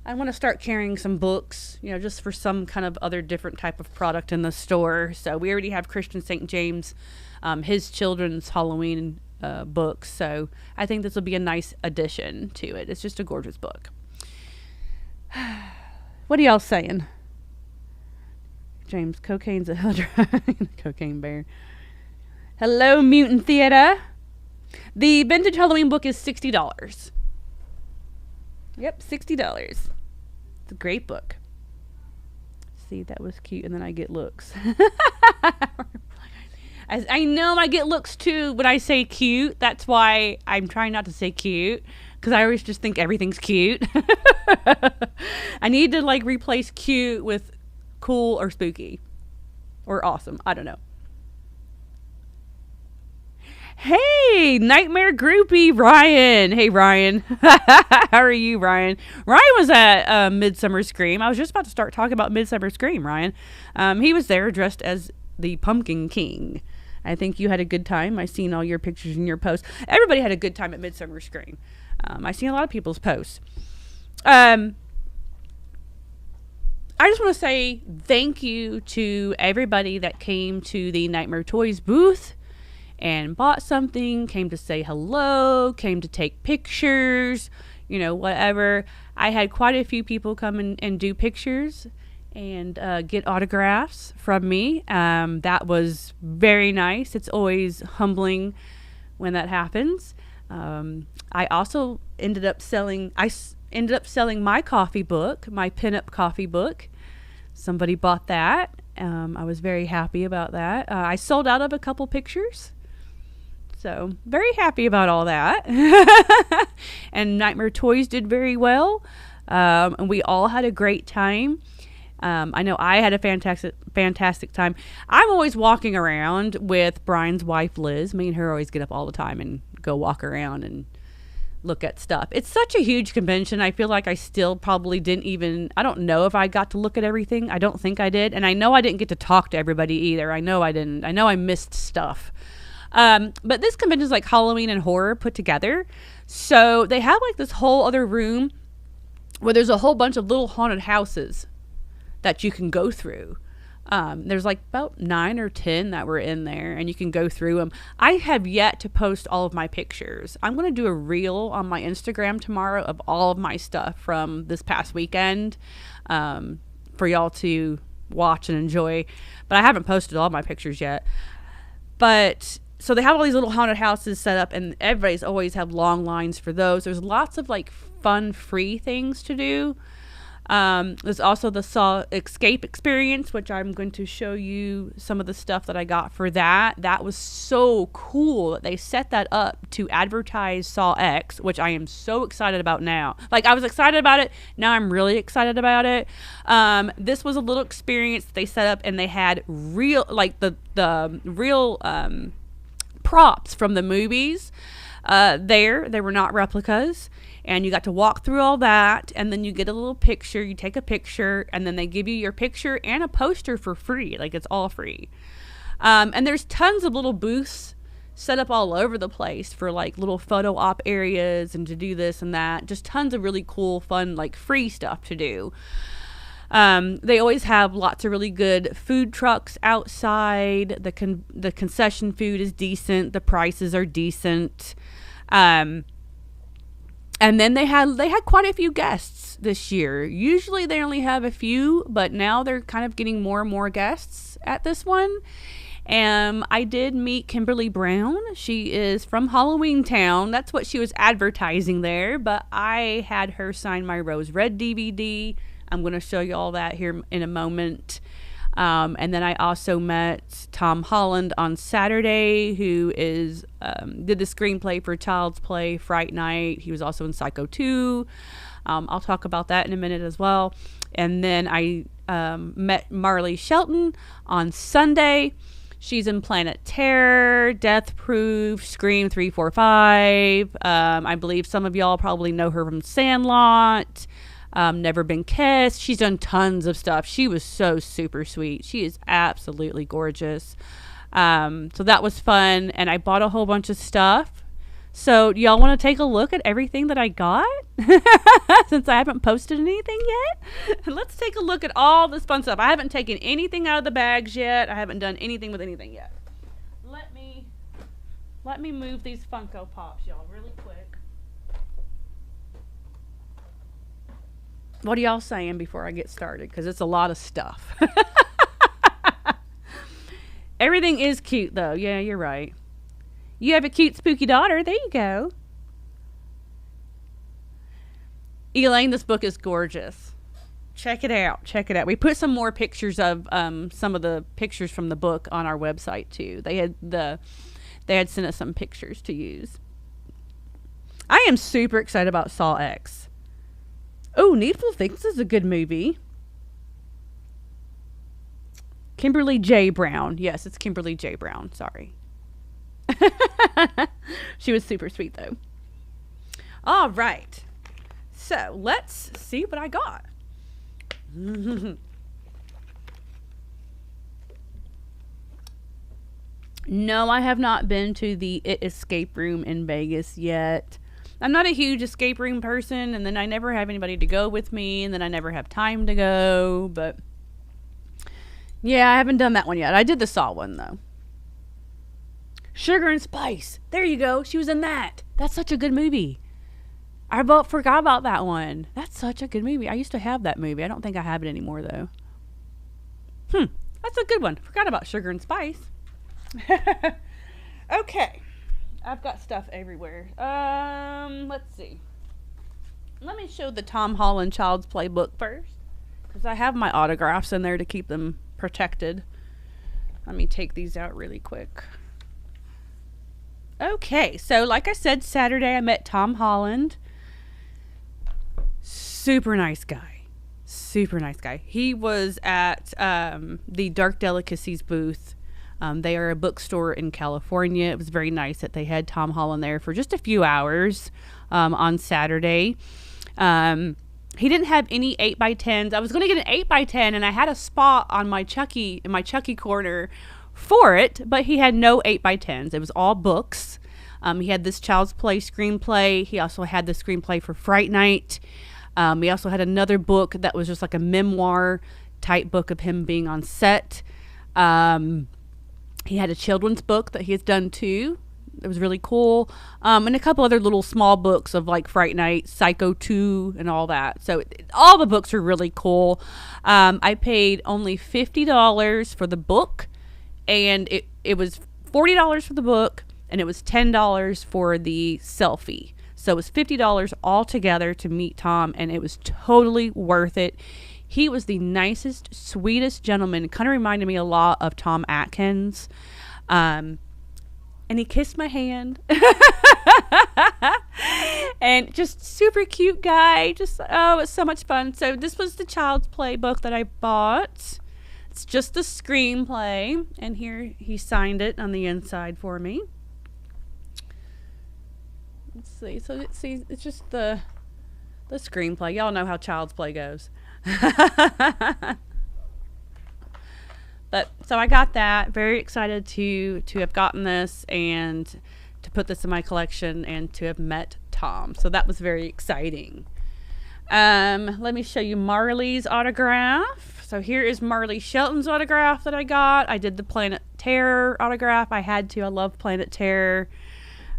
I want to start carrying some books, just for some kind of other different type of product in the store. So we already have Christian St. James, his children's Halloween books. So I think this will be a nice addition to it. It's just a gorgeous book. What are y'all saying? James, cocaine's a Cocaine Bear. Hello, Mutant Theater. The vintage Halloween book is $60. Yep, $60. It's a great book. See, that was cute, and then I get looks. I know I get looks too when I say cute. That's why I'm trying not to say cute, because I always just think everything's cute. I need to replace cute with cool or spooky or awesome. I don't know. Hey, Nightmare Groupie Ryan. Hey, Ryan. How are you, Ryan? Ryan was at Midsummer Scream. I was just about to start talking about Midsummer Scream, Ryan. He was there dressed as the Pumpkin King. I think you had a good time. I seen all your pictures and your posts. Everybody had a good time at Midsummer Scream. I seen a lot of people's posts. I just want to say thank you to everybody that came to the Nightmare Toys booth and bought something, came to say hello, came to take pictures, whatever. I had quite a few people come and do pictures and get autographs from me. That was very nice. It's always humbling when that happens. I also ended up selling my coffee book, my pinup coffee book. Somebody bought that. I was very happy about that. I sold out of a couple pictures. So, very happy about all that. And Nightmare Toys did very well. And we all had a great time. I know I had a fantastic time. I'm always walking around with Brian's wife, Liz. Me and her always get up all the time and go walk around and look at stuff. It's such a huge convention. I feel like I still probably I don't know if I got to look at everything. I don't think I did. And I know I didn't get to talk to everybody either. I know I didn't. I know I missed stuff. But this convention is like Halloween and horror put together. So they have this whole other room where there's a whole bunch of little haunted houses that you can go through. There's like about 9 or 10 that were in there, and you can go through them. I have yet to post all of my pictures. I'm going to do a reel on my Instagram tomorrow of all of my stuff from this past weekend, for y'all to watch and enjoy. But I haven't posted all my pictures yet. But so they have all these little haunted houses set up, and everybody's always have long lines for those. There's lots of like fun, free things to do. There's also the Saw Escape experience, which I'm going to show you some of the stuff that I got for that. That was so cool that they set that up to advertise Saw X, which I am so excited about now. Like, I was excited about it. Now I'm really excited about it. This was a little experience that they set up, and they had real, like the real props from the movies there. They were not replicas. And you got to walk through all that, and then you get a little picture. You take a picture, and then they give you your picture and a poster for free. Like, it's all free. And there's tons of little booths set up all over the place for, like, little photo op areas and to do this and that. Just tons of really cool, fun, like, free stuff to do. They always have lots of really good food trucks outside. The concession food is decent. The prices are decent. And then they had quite a few guests this year. Usually they only have a few, but now they're kind of getting more and more guests at this one. And I did meet Kimberly Brown. She is from Halloween Town. That's what she was advertising there. But I had her sign my Rose Red DVD. I'm going to show you all that here in a moment. And then I also met Tom Holland on Saturday, who is did the screenplay for Child's Play, Fright Night. He was also in Psycho 2. I'll talk about that in a minute as well. And then I met Marley Shelton on Sunday. She's in Planet Terror, Death Proof, Scream 3, 4, 5. I believe some of y'all probably know her from Sandlot. Never Been Kissed. She's done tons of stuff. She was so super sweet. She is absolutely gorgeous. So that was fun, and I bought a whole bunch of stuff. So y'all want to take a look at everything that I got? Since I haven't posted anything yet? Let's take a look at all this fun stuff. I haven't taken anything out of the bags yet. I haven't done anything with anything yet. Let me move these Funko Pops, y'all, really quick. What are y'all saying before I get started? Because it's a lot of stuff. Everything is cute, though. Yeah, you're right. You have a cute, spooky daughter. There you go. Elaine, this book is gorgeous. Check it out. Check it out. We put some more pictures of some of the pictures from the book on our website, too. They had sent us some pictures to use. I am super excited about Saw X. Oh, Needful Things is a good movie. Kimberly J. Brown. Yes, it's Kimberly J. Brown. Sorry. She was super sweet, though. All right. So, let's see what I got. No, I have not been to the It Escape Room in Vegas yet. I'm not a huge escape room person, and then I never have anybody to go with me, and then I never have time to go, but yeah, I haven't done that one yet. I did the Saw one, though. Sugar and Spice. There you go. She was in that. That's such a good movie. I forgot about that one. That's such a good movie. I used to have that movie. I don't think I have it anymore, though. That's a good one. Forgot about Sugar and Spice. Okay. I've got stuff everywhere. Let's see. Let me show the Tom Holland Child's Play book first, because I have my autographs in there to keep them protected. Let me take these out really quick. Okay, so like I said, Saturday I met Tom Holland. Super nice guy. Super nice guy. He was at the Dark Delicacies booth. They are a bookstore in California. It was very nice that they had Tom Holland there for just a few hours on Saturday. He didn't have any 8x10s. I was going to get an 8x10, and I had a spot on my Chucky, in my Chucky corner for it, but he had no 8x10s. It was all books. He had this Child's Play screenplay. He also had the screenplay for Fright Night. He also had another book that was just like a memoir tight book of him being on set. He had a children's book that he has done too. It was really cool. And a couple other little small books of like Fright Night, Psycho 2, and all that. So all the books are really cool. I paid only $50 for the book, and it was $40 for the book, and it was $10 for the selfie. So it was $50 altogether to meet Tom, and it was totally worth it. He was the nicest, sweetest gentleman. Kind of reminded me a lot of Tom Atkins. And he kissed my hand. And just super cute guy. Just, oh, it was so much fun. So this was the Child's Play book that I bought. It's just the screenplay. And here he signed it on the inside for me. Let's see. So it's just the screenplay. Y'all know how Child's Play goes. But so I got that. Very excited to have gotten this and to put this in my collection and to have met Tom. So that was very exciting. Let me show you Marley's autograph. So here is Marley Shelton's autograph that I got. I did the Planet Terror autograph. I had to. I love Planet Terror.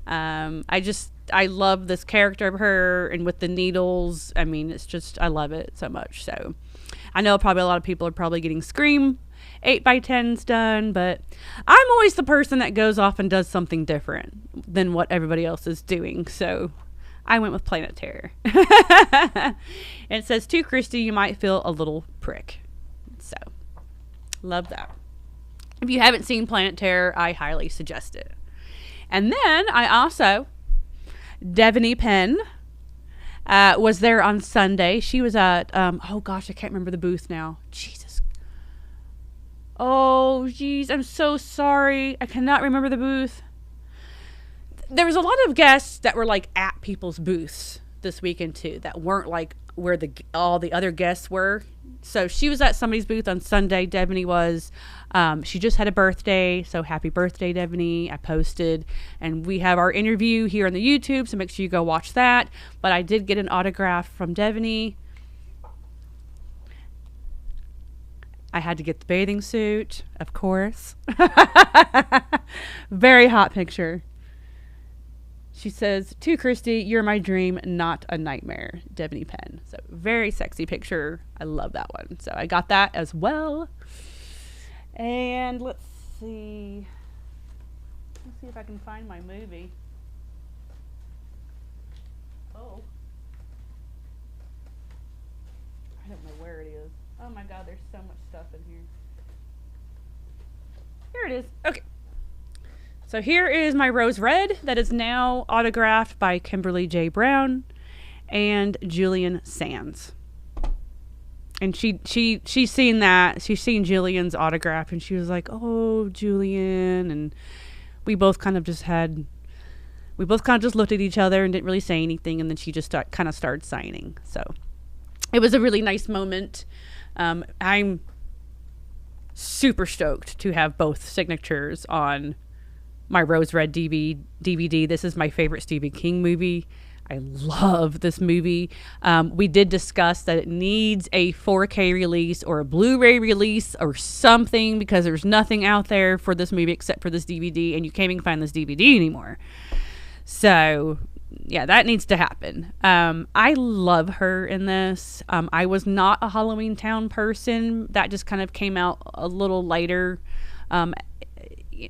I love this character of her, and with the needles. I mean, it's just, I love it so much. So I know probably a lot of people are probably getting Scream 8x10s done, but I'm always the person that goes off and does something different than what everybody else is doing. So I went with Planet Terror. And it says, to Kristy, you might feel a little prick. So love that. If you haven't seen Planet Terror, I highly suggest it. And then I also, Devaney Penn was there on Sunday. She was at, oh gosh, I can't remember the booth now. Jesus. Oh, geez, I'm so sorry. I cannot remember the booth. There was a lot of guests that were like at people's booths this weekend too, that weren't like where all the other guests were. So she was at somebody's booth on Sunday. Devaney was. She just had a birthday, so happy birthday, Devaney. I posted, and we have our interview here on the YouTube, so make sure you go watch that. But I did get an autograph from Devaney. I had to get the bathing suit, of course. Very hot picture. She says, to Kristy, you're my dream, not a nightmare. Devaney Penn. So very sexy picture. I love that one. So I got that as well. And let's see. Let's see if I can find my movie. Oh. I don't know where it is. Oh my God, there's so much stuff in here. Here it is. Okay. So here is my Rose Red that is now autographed by Kimberly J. Brown and Julian Sands. And she's seen that. She's seen Julian's autograph, and she was like, oh, Julian. And we both kind of just looked at each other and didn't really say anything. And then she just kind of started signing. So it was a really nice moment. I'm super stoked to have both signatures on my Rose Red DVD. This is my favorite Stephen King movie. I love this movie. We did discuss that it needs a 4K release or a Blu-ray release or something, because there's nothing out there for this movie except for this DVD, and you can't even find this DVD anymore. So yeah, that needs to happen. I love her in this. I was not a Halloween Town person. That just kind of came out a little later.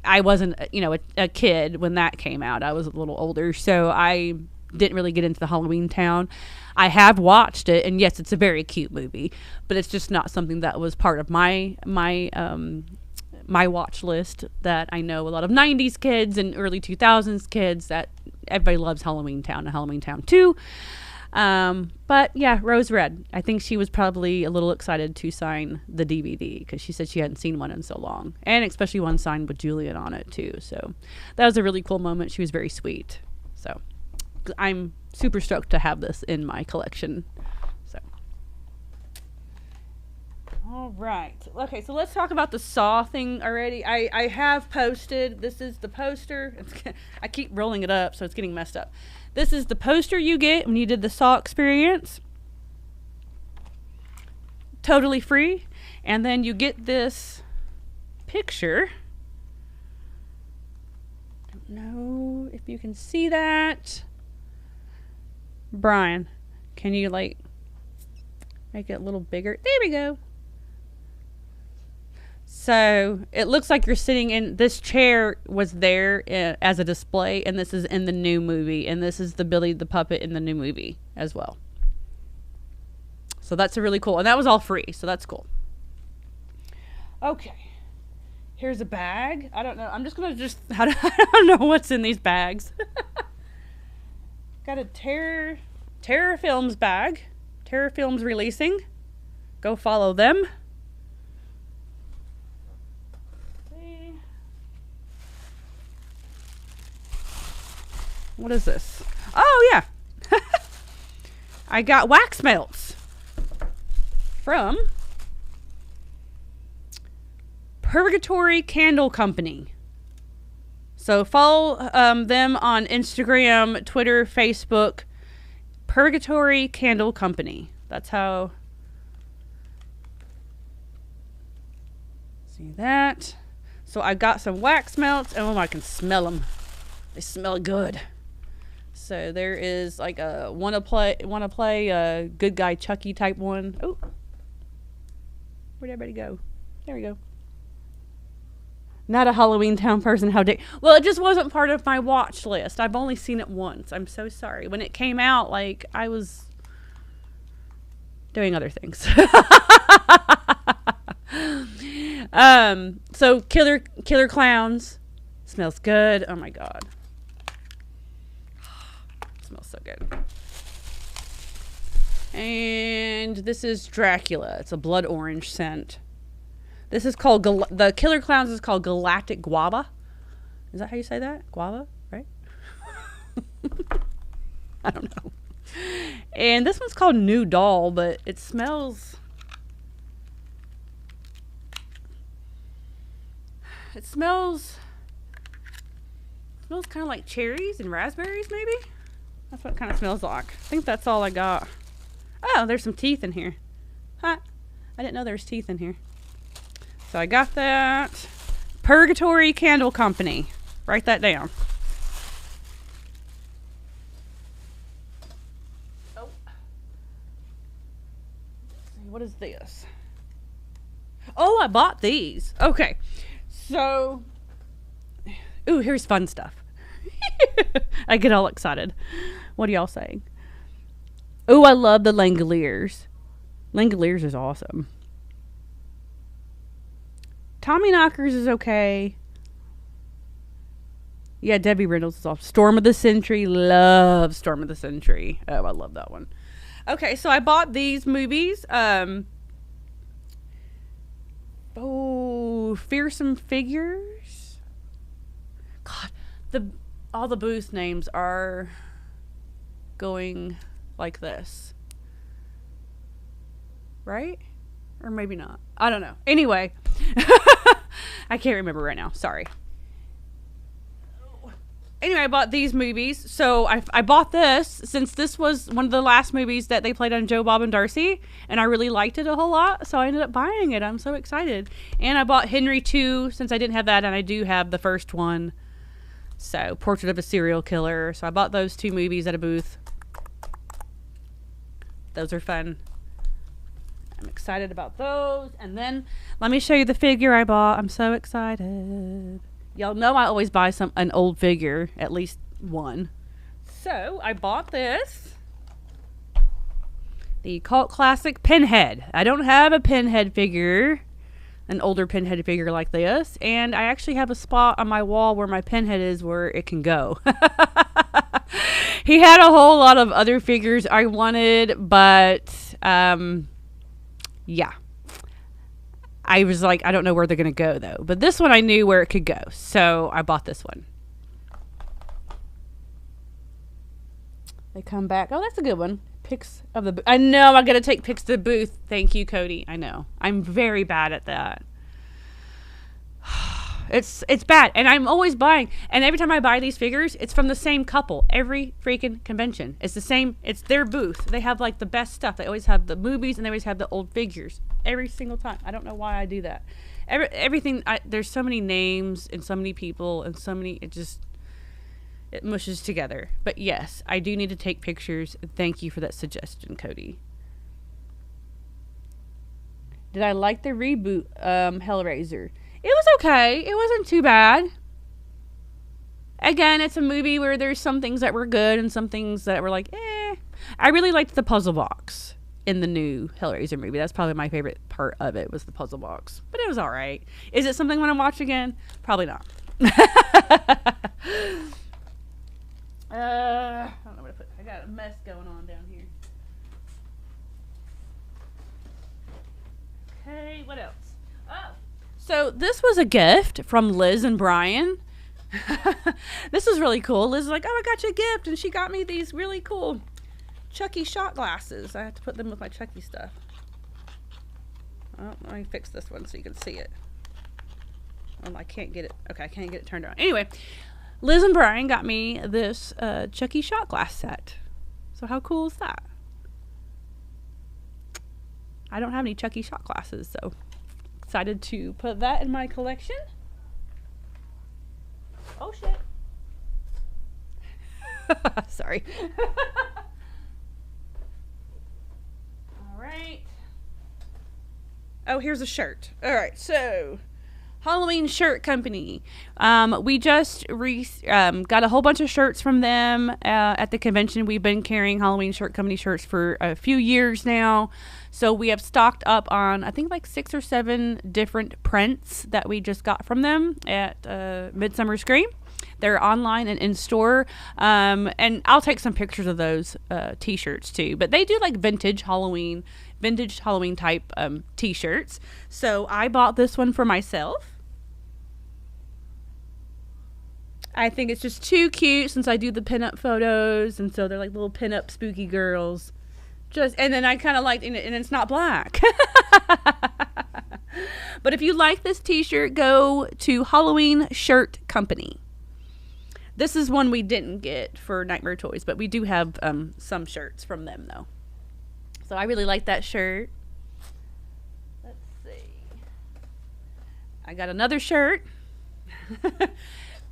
I wasn't, a kid when that came out. I was a little older, so I didn't really get into the Halloween Town. I have watched it, and yes, it's a very cute movie, but it's just not something that was part of my watch list. That I know a lot of 90s kids and early 2000s kids, that everybody loves Halloween Town and Halloween Town 2. But yeah, Rose Red. I think she was probably a little excited to sign the DVD, because she said she hadn't seen one in so long, and especially one signed with Julian on it too. So that was a really cool moment. She was very sweet. So I'm super stoked to have this in my collection. So, all right. Okay, so let's talk about the Saw thing already. I have posted. This is the poster. I keep rolling it up, so it's getting messed up. This is the poster you get when you did the Saw experience. Totally free. And then you get this picture. Don't know if you can see that. Brian, can you like make it a little bigger? There we go. So it looks like you're sitting in this chair was there as a display, and this is in the new movie, and this is the Billy the Puppet in the new movie as well. So that's a really cool, and that was all free, so that's cool. Okay, here's a bag. I don't know. I'm just gonna I don't know what's in these bags. Got a Terror Films bag. Terror Films releasing. Go follow them. What is this? Oh, yeah. I got wax melts from Purgatory Candle Company. So follow them on Instagram, Twitter, Facebook. Purgatory Candle Company. That's how. See that? So I got some wax melts. Oh, I can smell them. They smell good. So there is like a wanna play good guy Chucky type one. Oh, where'd everybody go? There we go. Not a Halloween Town person. How dare? Well, it just wasn't part of my watch list. I've only seen it once. I'm so sorry. When it came out, like I was doing other things. So Killer Clowns smells good. Oh my god. Smells so good. And this is Dracula. It's a blood orange scent. This is called the Killer Clowns is called Galactic Guava. Is that how you say that? Guava, right? I don't know. And this one's called New Doll, but it smells kind of like cherries and raspberries, maybe. That's what it kind of smells like. I think that's all I got. Oh, there's some teeth in here. Huh. I didn't know there was teeth in here. So I got that. Purgatory Candle Company. Write that down. Oh. Let's see, what is this? Oh, I bought these. Okay. So, ooh, here's fun stuff. I get all excited. What are y'all saying? Oh, I love the Langoliers. Langoliers is awesome. Tommy Knockers is okay. Yeah, Debbie Reynolds is off. Storm of the Century. Love Storm of the Century. Oh, I love that one. Okay, so I bought these movies. Fearsome Figures. God, all the booth names are going like this. Right? Or maybe not. I don't know. Anyway. I can't remember right now. Sorry. Anyway, I bought these movies. So I bought this since this was one of the last movies that they played on Joe, Bob, and Darcy. And I really liked it a whole lot. So I ended up buying it. I'm so excited. And I bought Henry 2 since I didn't have that. And I do have the first one. So Portrait of a Serial Killer. So I bought those 2 movies at a booth. Those are fun. I'm excited about those. And then let me show you the figure I bought. I'm so excited. Y'all know I always buy an old figure, at least one. So I bought this. The cult classic Pinhead. I don't have a Pinhead figure, an older Pinhead figure like this. And I actually have a spot on my wall where my Pinhead is where it can go. He had a whole lot of other figures I wanted, but yeah. I was like, I don't know where they're going to go, though. But this one I knew where it could go. So I bought this one. They come back. Oh, that's a good one. Pics of the booth. I know I'm going to take pics of the booth. Thank you, Cody. I know. I'm very bad at that. it's bad. And I'm always buying. And every time I buy these figures, it's from the same couple. Every freaking convention. It's the same. It's their booth. They have like the best stuff. They always have the movies and they always have the old figures. Every single time. I don't know why I do that. Everything. There's so many names and so many people and so many. It mushes together. But yes, I do need to take pictures. Thank you for that suggestion, Cody. Did I like the reboot, Hellraiser? It was okay. It wasn't too bad. Again, it's a movie where there's some things that were good and some things that were like, eh. I really liked the puzzle box in the new Hellraiser movie. That's probably my favorite part of it, was the puzzle box. But it was all right. Is it something I want to watch again? Probably not. I don't know where to put it. I got a mess going on down here. Okay, what else? Oh, so this was a gift from Liz and Brian. This is really cool. Liz was like, oh, I got you a gift. And she got me these really cool Chucky shot glasses. I have to put them with my Chucky stuff. Oh, let me fix this one so you can see it. Oh, I can't get it. Okay, I can't get it turned on. Anyway, Liz and Brian got me this Chucky shot glass set. So how cool is that? I don't have any Chucky shot glasses, so excited to put that in my collection. Oh, shit. Sorry. All right. Oh, here's a shirt. All right, so Halloween Shirt Company. We just got a whole bunch of shirts from them at the convention. We've been carrying Halloween Shirt Company shirts for a few years now. So we have stocked up on, I think, like 6 or 7 different prints that we just got from them at Midsummer Scream. They're online and in store. And I'll take some pictures of those t-shirts too. But they do like vintage Halloween type t-shirts. So I bought this one for myself. I think it's just too cute since I do the pinup photos. And so they're like little pinup spooky girls. And then I kind of liked, and it's not black. But if you like this t-shirt, go to Halloween Shirt Company. This is one we didn't get for Nightmare Toys, but we do have some shirts from them though. So I really like that shirt. Let's see. I got another shirt.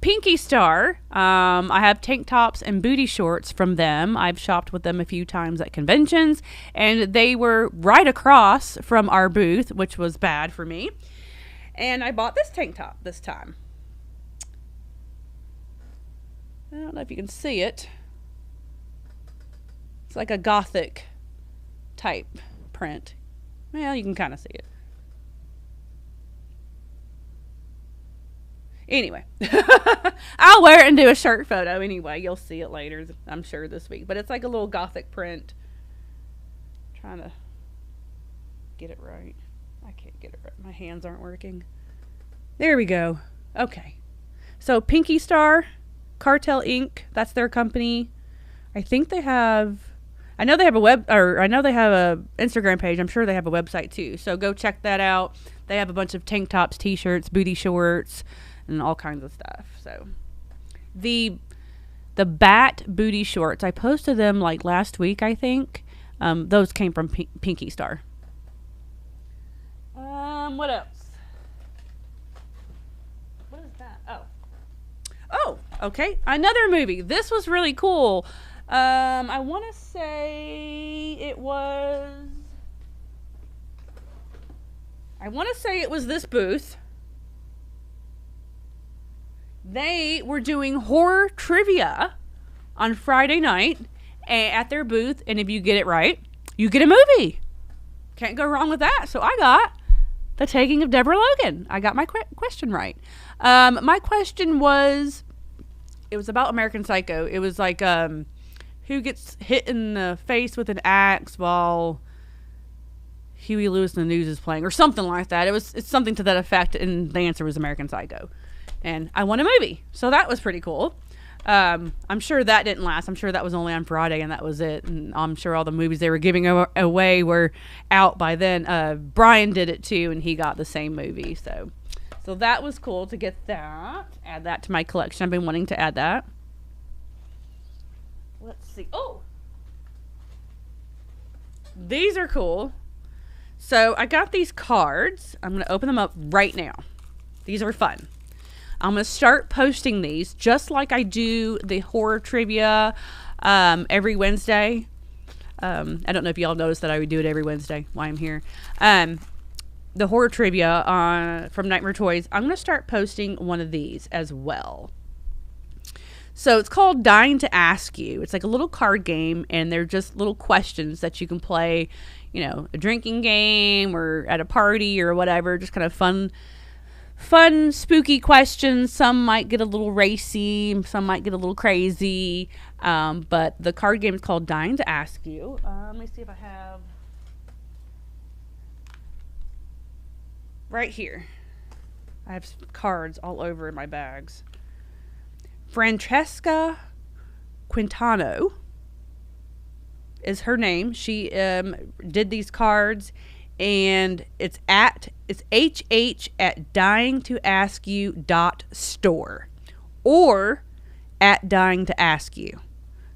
Pinky Star. I have tank tops and booty shorts from them. I've shopped with them a few times at conventions, and they were right across from our booth, which was bad for me. And I bought this tank top this time. I don't know if you can see it. It's like a gothic type print. Well, you can kind of see it. Anyway, I'll wear it and do a shirt photo anyway. You'll see it later, I'm sure, this week. But it's like a little gothic print. I'm trying to get it right. I can't get it right. My hands aren't working. There we go. Okay. So Pinky Star, Cartel Inc. That's their company. I think they have... I know they have a Instagram page. I'm sure they have a website too. So go check that out. They have a bunch of tank tops, t-shirts, booty shorts, and all kinds of stuff. So the bat booty shorts, I posted them like last week, I think. Those came from Pinky Star. What else? What is that? Oh, okay. Another movie. This was really cool. I want to say it was this booth. They were doing horror trivia on Friday night at their booth, and if you get it right, you get a movie. Can't go wrong with that. So I got The Taking of Deborah Logan. I got my question right. My question was, it was about American Psycho. It was like, who gets hit in the face with an axe while Huey Lewis in the News is playing, or something like that. It's something to that effect, and the answer was American Psycho. And I won a movie, so that was pretty cool. I'm sure that didn't last. I'm sure that was only on Friday, and that was it. And I'm sure all the movies they were giving away were out by then. Brian did it too, and he got the same movie. So So that was cool to get that. Add that to my collection. I've been wanting to add that. Let's see. Oh! These are cool. So I got these cards. I'm going to open them up right now. These are fun. I'm going to start posting these just like I do the horror trivia every Wednesday. I don't know if y'all noticed that I would do it every Wednesday while I'm here. The horror trivia from Nightmare Toys. I'm going to start posting one of these as well. So it's called Dying to Ask You. It's like a little card game, and they're just little questions that you can play, you know, a drinking game or at a party or whatever. Just kind of fun, spooky questions. Some might get a little racy, some might get a little crazy. But the card game is called Dying to Ask You. Let me see if I have right here. I have cards all over in my bags. Francesca Quintano is her name. She did these cards, and it's HH at dyingtoaskyou.store or at Dying to Ask You.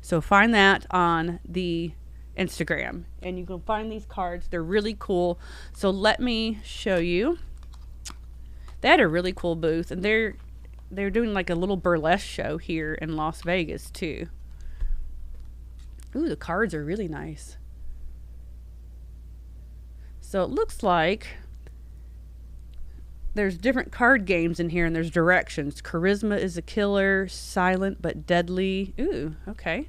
So find that on the Instagram, and you can find these cards. They're really cool. So let me show you. They had a really cool booth, and they're doing like a little burlesque show here in Las Vegas too. Ooh, the cards are really nice. So it looks like there's different card games in here, and there's directions. Charisma is a killer, silent but deadly. Ooh, okay.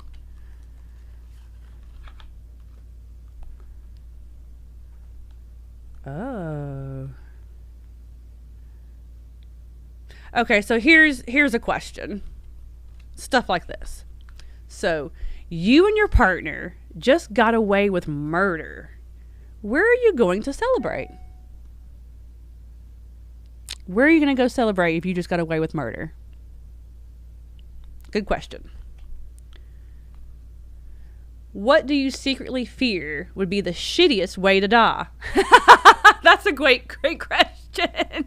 Oh. Okay, so here's a question. Stuff like this. So, you and your partner just got away with murder. Where are you going to celebrate? Where are you going to go celebrate if you just got away with murder? Good question. What do you secretly fear would be the shittiest way to die? That's a great question.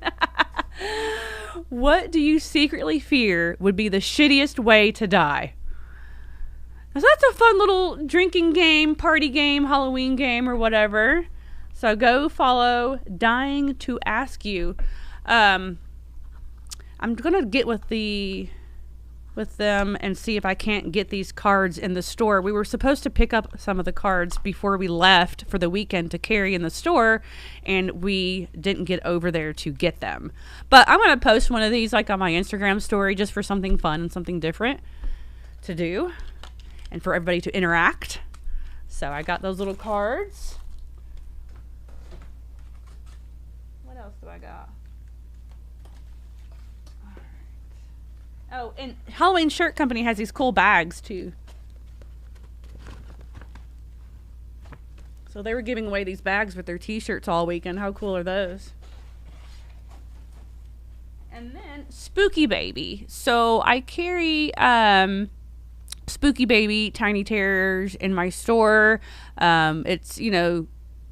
What do you secretly fear would be the shittiest way to die? So that's a fun little drinking game, party game, Halloween game, or whatever. So go follow Dying to Ask You. I'm gonna get with them and see if I can't get these cards in the store. We were supposed to pick up some of the cards before we left for the weekend to carry in the store, and we didn't get over there to get them. But I'm going to post one of these like on my Instagram story just for something fun and something different to do and for everybody to interact. So I got those little cards. What else do I got? Oh, and Halloween Shirt Company has these cool bags, too. So they were giving away these bags with their t-shirts all weekend. How cool are those? And then Spooky Baby. So I carry Spooky Baby Tiny Terrors in my store. It's, you know,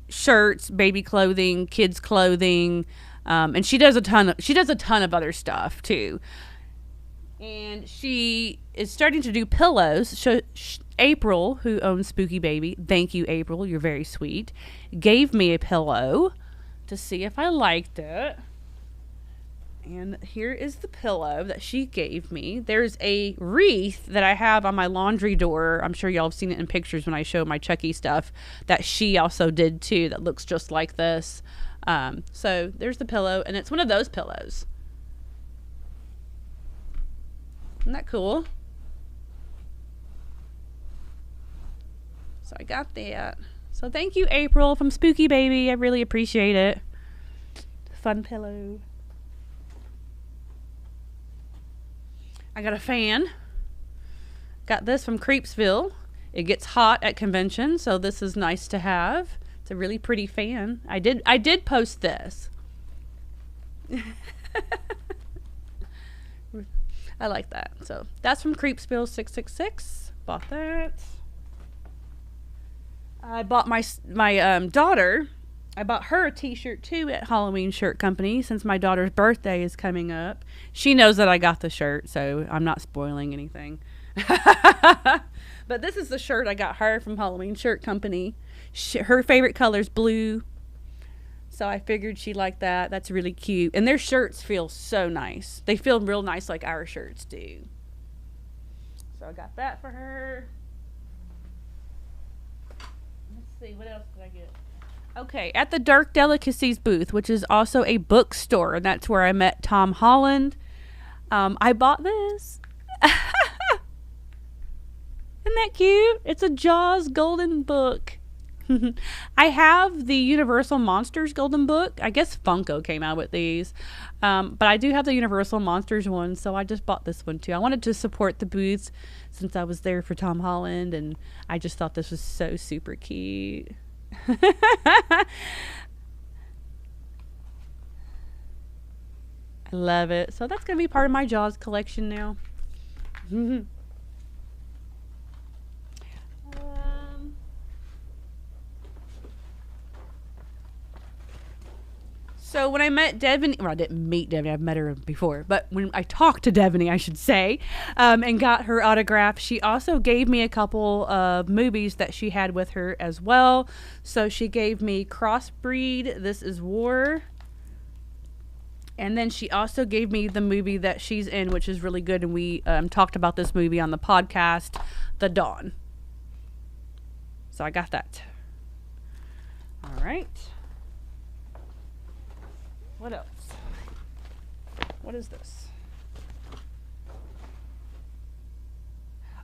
shirts, baby clothing, kids clothing. And she does a ton of other stuff, too. And she is starting to do pillows. So April, who owns Spooky Baby, thank you, April, you're very sweet, gave me a pillow to see if I liked it. And here is the pillow that she gave me. There's a wreath that I have on my laundry door. I'm sure y'all have seen it in pictures when I show my Chucky stuff that she also did too, that looks just like this. So there's the pillow, and it's one of those pillows. Isn't that cool? So I got that. So thank you, April, from Spooky Baby. I really appreciate it. Fun pillow. I got a fan. Got this from Creepsville. It gets hot at convention, so this is nice to have. It's a really pretty fan. I did post this. I like that. So that's from Creepsville 666. Bought that. I bought my daughter I bought her a t-shirt too at Halloween Shirt Company since my daughter's birthday is coming up. She knows that I got the shirt, so I'm not spoiling anything. But this is the shirt I got her from Halloween Shirt Company. Her favorite color is blue, so I figured she liked that. That's really cute. And their shirts feel so nice. They feel real nice like our shirts do. So I got that for her. Let's see, what else did I get? Okay, at the Dark Delicacies booth, which is also a bookstore, and that's where I met Tom Holland. I bought this. Isn't that cute? It's a Jaws golden book. I have the Universal Monsters golden book. I guess Funko came out with these. But I do have the Universal Monsters one, so I just bought this one too. I wanted to support the booths since I was there for Tom Holland, and I just thought this was so super cute. I love it. So that's going to be part of my Jaws collection now. So when I met Devaney, well, I didn't meet Devaney, I've met her before, but when I talked to Devaney, I should say, and got her autograph, she also gave me a couple of movies that she had with her as well. So she gave me Crossbreed, This Is War, and then she also gave me the movie that she's in, which is really good, and we talked about this movie on the podcast, The Dawn. So I got that. All right. What else? What is this?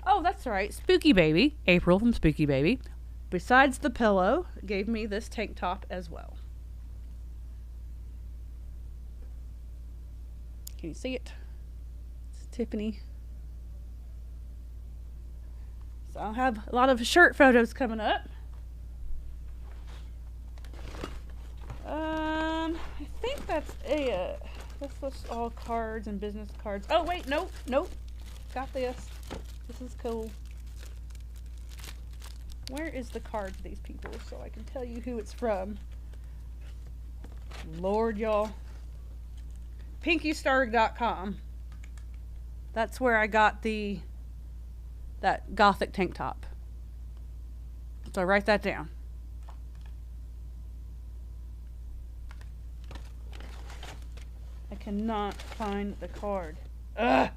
Oh, that's right. Spooky Baby. April from Spooky Baby. Besides the pillow, gave me this tank top as well. Can you see it? It's Tiffany. So I'll have a lot of shirt photos coming up. I think that's it. This was all cards and business cards. Oh, wait, nope. Got this. This is cool. Where is the card to these people so I can tell you who it's from? Lord, y'all. PinkyStar.com. That's where I got that gothic tank top. So write that down. I cannot find the card. Ugh!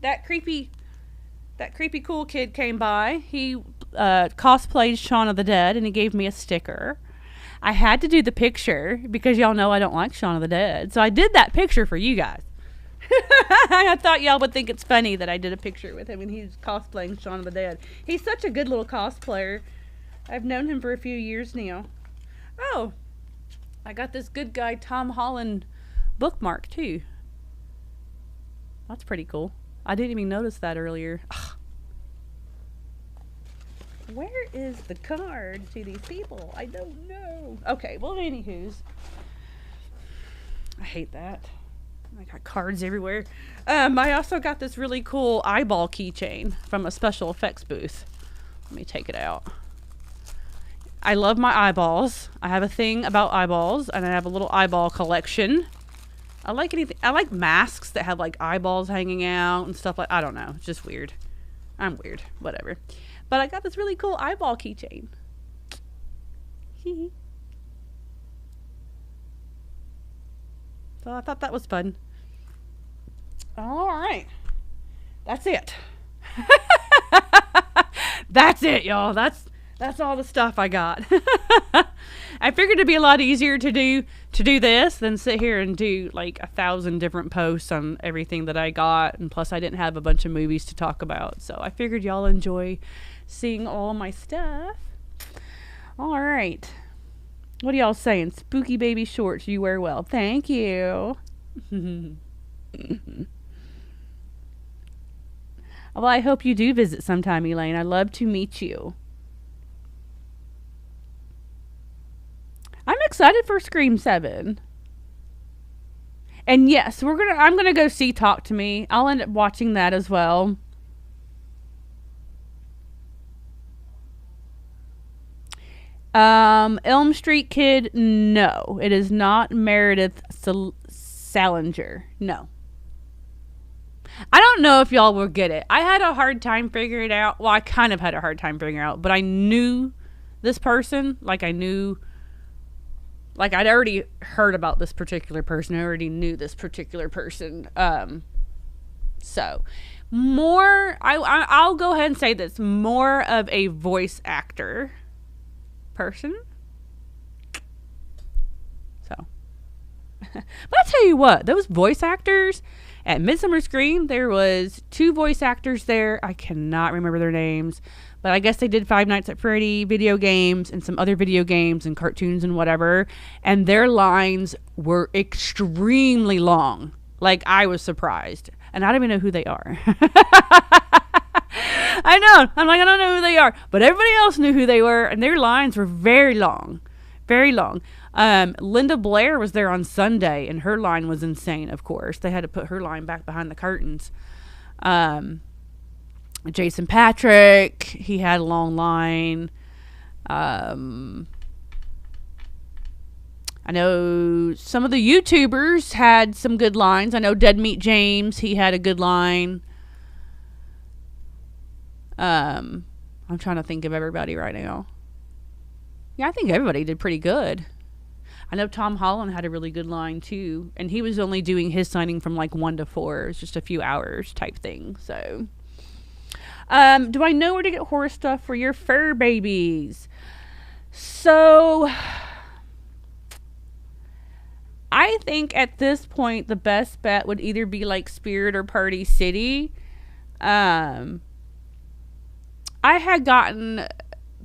That creepy cool kid came by. He cosplayed Shaun of the Dead, and he gave me a sticker. I had to do the picture because y'all know I don't like Shaun of the Dead. So I did that picture for you guys. I thought y'all would think it's funny that I did a picture with him and he's cosplaying Shaun of the Dead. He's such a good little cosplayer. I've known him for a few years now. Oh, I got this good guy Tom Holland bookmark too. That's pretty cool. I didn't even notice that earlier. Ugh. Where is the card to these people? I don't know. Okay, well, anywho's. I hate that. I got cards everywhere. I also got this really cool eyeball keychain from a special effects booth. Let me take it out. I love my eyeballs. I have a thing about eyeballs, and I have a little eyeball collection. I like anything. I like masks that have like eyeballs hanging out and stuff like. I don't know. It's just weird. I'm weird. Whatever. But I got this really cool eyeball keychain. So I thought that was fun. All right. That's it. That's it, y'all. That's all the stuff I got. I figured it'd be a lot easier to do this than sit here and do like 1,000 different posts on everything that I got. And plus I didn't have a bunch of movies to talk about. So I figured y'all enjoy seeing all my stuff. All right. What are y'all saying? Spooky baby shorts you wear well. Thank you. Well, I hope you do visit sometime, Elaine. I'd love to meet you. I'm excited for Scream 7. And yes, I'm gonna go see Talk to Me. I'll end up watching that as well. Elm Street Kid, no. It is not Meredith Salinger. No. I don't know if y'all will get it. I had a hard time figuring it out. Well, I kind of had a hard time figuring it out, but I knew this person. Like, I knew, like, I'd already heard about this particular person. I already knew this particular person. So, more, I'll go ahead and say this, more of a voice actor person. So, but I'll tell you what, those voice actors at Midsummer Scream, there was 2 voice actors there. I cannot remember their names, but I guess they did Five Nights at Freddy video games and some other video games and cartoons and whatever, and their lines were extremely long. Like, I was surprised, and I don't even know who they are. I know. I'm like, I don't know who they are. But everybody else knew who they were, and their lines were very long. Very long. Linda Blair was there on Sunday, and her line was insane, of course. They had to put her line back behind the curtains. Jason Patrick, he had a long line. I know some of the YouTubers had some good lines. I know Dead Meat James, he had a good line. I'm trying to think of everybody right now. Yeah, I think everybody did pretty good. I know Tom Holland had a really good line too, and he was only doing his signing from like 1 to 4. It was just a few hours type thing. So, do I know where to get horror stuff for your fur babies? So, I think at this point the best bet would either be like Spirit or Party City. I had gotten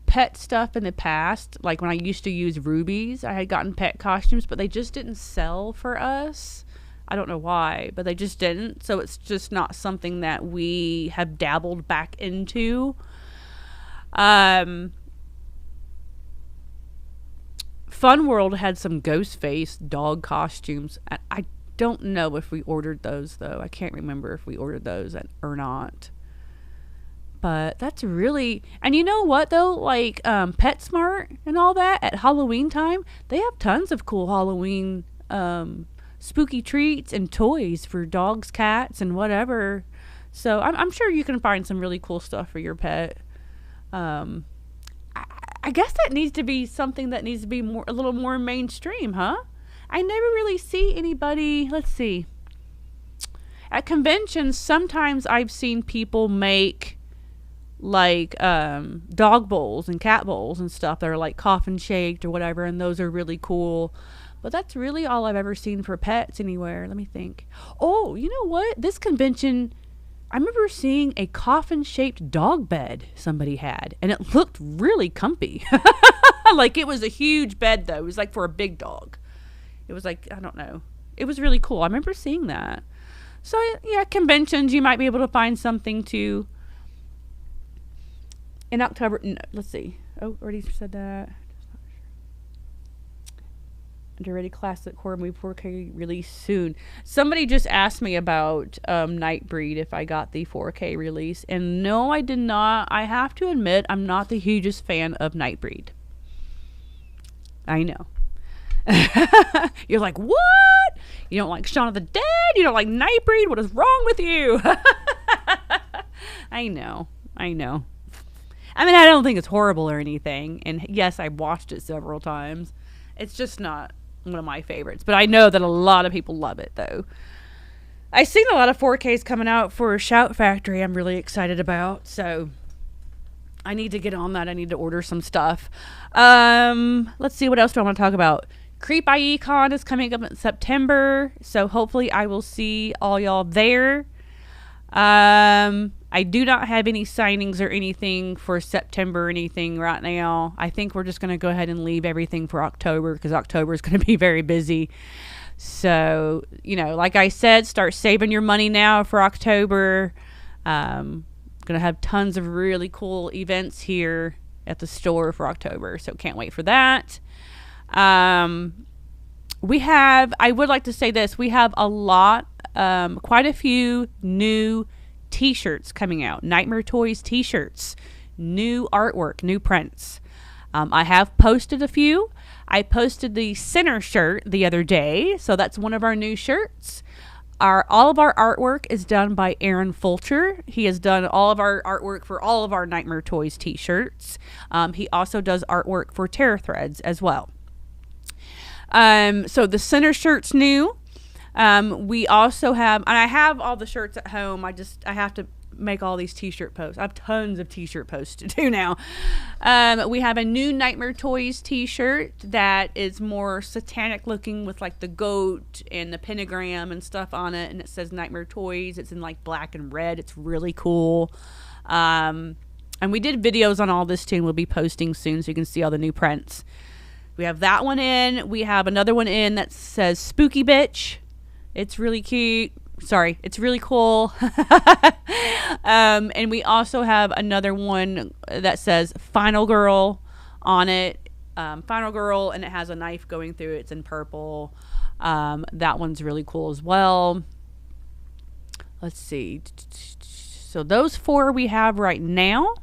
pet stuff in the past, like when I used to use Rubies. I had gotten pet costumes, but they just didn't sell for us. I don't know why, but they just didn't. So it's just not something that we have dabbled back into. Fun World had some Ghostface dog costumes. I don't know if we ordered those, though. I can't remember if we ordered those or not. But that's really, and you know what though, like PetSmart and all that at Halloween time, they have tons of cool Halloween spooky treats and toys for dogs, cats, and whatever. So I'm sure you can find some really cool stuff for your pet. I guess that needs to be something that needs to be a little more mainstream, huh? I never really see anybody. Let's see. At conventions, sometimes I've seen people make like dog bowls and cat bowls and stuff that are like coffin shaped or whatever, and those are really cool. But that's really all I've ever seen for pets anywhere. Let me think. Oh, you know what? This convention, I remember seeing a coffin shaped dog bed somebody had, and it looked really comfy. Like, it was a huge bed though. It was like for a big dog. It was like, I don't know. It was really cool. I remember seeing that. So yeah, conventions, you might be able to find something to. In October, no, let's see. Oh, already said that. Already classic horror movie 4K release soon. Somebody just asked me about Nightbreed, if I got the 4K release. And no, I did not. I have to admit, I'm not the hugest fan of Nightbreed. I know. You're like, what? You don't like Shaun of the Dead? You don't like Nightbreed? What is wrong with you? I know. I mean, I don't think it's horrible or anything. And yes, I watched it several times. It's just not one of my favorites. But I know that a lot of people love it, though. I've seen a lot of 4Ks coming out for Shout Factory I'm really excited about. So I need to get on that. I need to order some stuff. Let's see. What else do I want to talk about? Creep IE Con is coming up in September. So hopefully I will see all y'all there. I do not have any signings or anything for September or anything right now. I think we're just going to go ahead and leave everything for October, because October is going to be very busy. So, you know, like I said, start saving your money now for October. Going to have tons of really cool events here at the store for October. So can't wait for that. I would like to say this. We have a lot, quite a few new t-shirts coming out. Nightmare Toys t-shirts, new artwork, new prints. I have posted a few. I posted the center shirt the other day, so that's one of our new shirts. All of our artwork is done by Aaron Fulcher. He has done all of our artwork for all of our Nightmare Toys t-shirts. He also does artwork for Terror Threads as well. So the center shirt's new. We also have, and I have all the shirts at home. I have to make all these t-shirt posts. I have tons of t-shirt posts to do now. We have a new Nightmare Toys t-shirt that is more satanic looking with like the goat and the pentagram and stuff on it, and it says Nightmare Toys. It's in like black and red. It's really cool. And we did videos on all this too, and we'll be posting soon so you can see all the new prints. We have that one in. We have another one in that says Spooky Bitch. It's really cute. Sorry, it's really cool. And we also have another one that says Final Girl on it. Final Girl, and it has a knife going through it. It's in purple. That one's really cool as well. Let's see. So those 4 we have right now.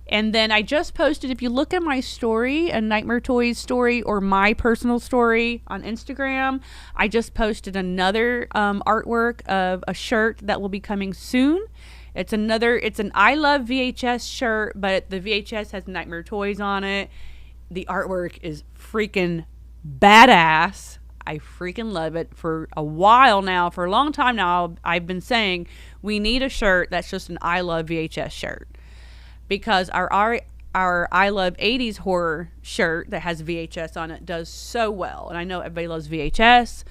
And then I just posted, if you look at my story, a Nightmare Toys story or my personal story on Instagram, I just posted another artwork of a shirt that will be coming soon. It's an I Love VHS shirt, but the VHS has Nightmare Toys on it. The artwork is freaking badass. I freaking love it. For a while now, for a long time now, I've been saying we need a shirt that's just an I Love VHS shirt. Because our I Love 80s horror shirt that has VHS on it does so well. And I know everybody loves VHS.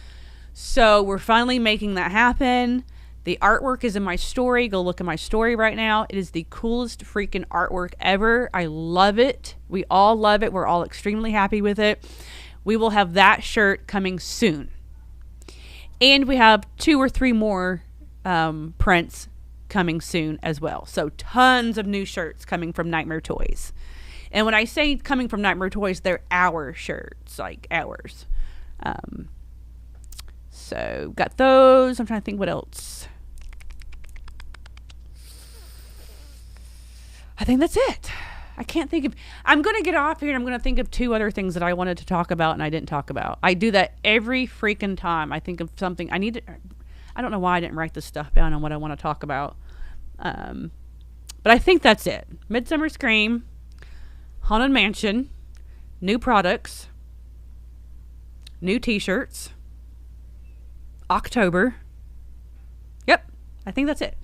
So we're finally making that happen. The artwork is in my story. Go look at my story right now. It is the coolest freaking artwork ever. I love it. We all love it. We're all extremely happy with it. We will have that shirt coming soon. And we have 2 or 3 more prints coming soon as well. So tons of new shirts coming from Nightmare Toys. And when I say coming from Nightmare Toys, they're our shirts, like ours. So got those. I'm trying to think what else. I think that's it. I can't think of, I'm going to get off here and I'm going to think of 2 other things that I wanted to talk about and I didn't talk about. I do that every freaking time. I think of something I need to, I don't know why I didn't write this stuff down on what I want to talk about. But I think that's it. Midsummer Scream, Haunted Mansion, new products, new t-shirts, October. Yep, I think that's it.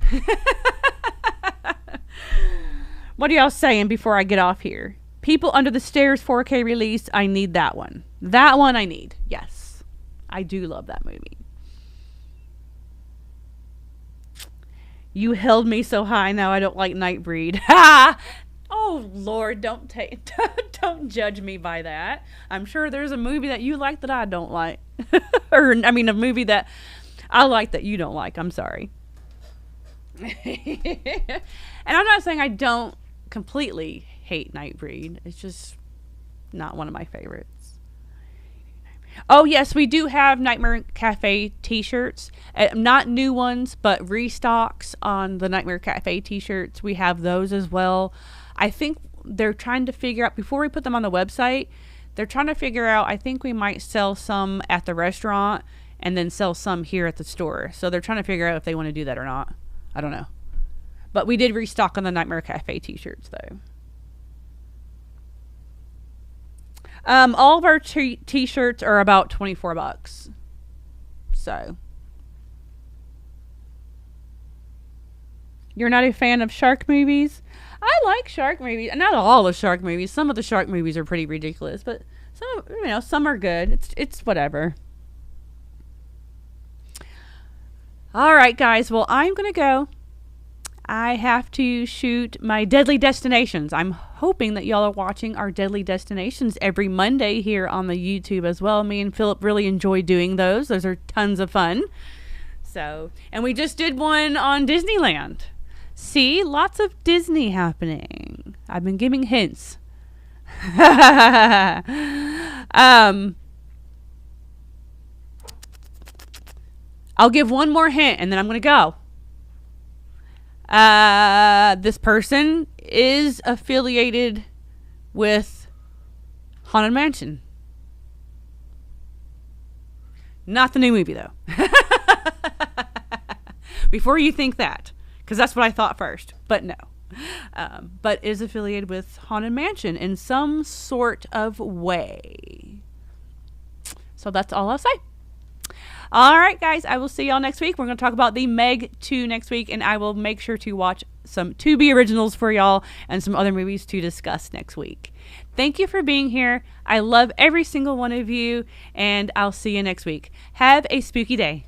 What are y'all saying before I get off here? People Under the Stairs 4K release. I need that one. That one I need. Yes. I do love that movie. You held me so high, now I don't like Nightbreed. Ha! Oh, Lord, don't judge me by that. I'm sure there's a movie that you like that I don't like. Or, I mean, a movie that I like that you don't like. I'm sorry. And I'm not saying I don't completely hate Nightbreed. It's just not one of my favorites. Oh, yes, we do have Nightmare Cafe t-shirts. Not new ones, but restocks on the Nightmare Cafe t-shirts. We have those as well. I think they're trying to figure out, before we put them on the website, they're trying to figure out, I think we might sell some at the restaurant and then sell some here at the store. So they're trying to figure out if they want to do that or not. I don't know. But we did restock on the Nightmare Cafe t-shirts, though. All of our t-shirts are about $24. So. You're not a fan of shark movies? I like shark movies. Not all the shark movies. Some of the shark movies are pretty ridiculous, but some are good. It's whatever. All right, guys. Well, I'm going to go. I have to shoot my Deadly Destinations. I'm hoping that y'all are watching our Deadly Destinations every Monday here on the YouTube as well. Me and Philip really enjoy doing those. Those are tons of fun. So, and we just did one on Disneyland. See, lots of Disney happening. I've been giving hints. I'll give one more hint and then I'm going to go. This person is affiliated with Haunted Mansion. Not the new movie, though. Before you think that, because that's what I thought first, but no. But is affiliated with Haunted Mansion in some sort of way. So that's all I'll say. All right, guys, I will see y'all next week. We're going to talk about the Meg 2 next week, and I will make sure to watch some Tubi originals for y'all and some other movies to discuss next week. Thank you for being here. I love every single one of you, and I'll see you next week. Have a spooky day.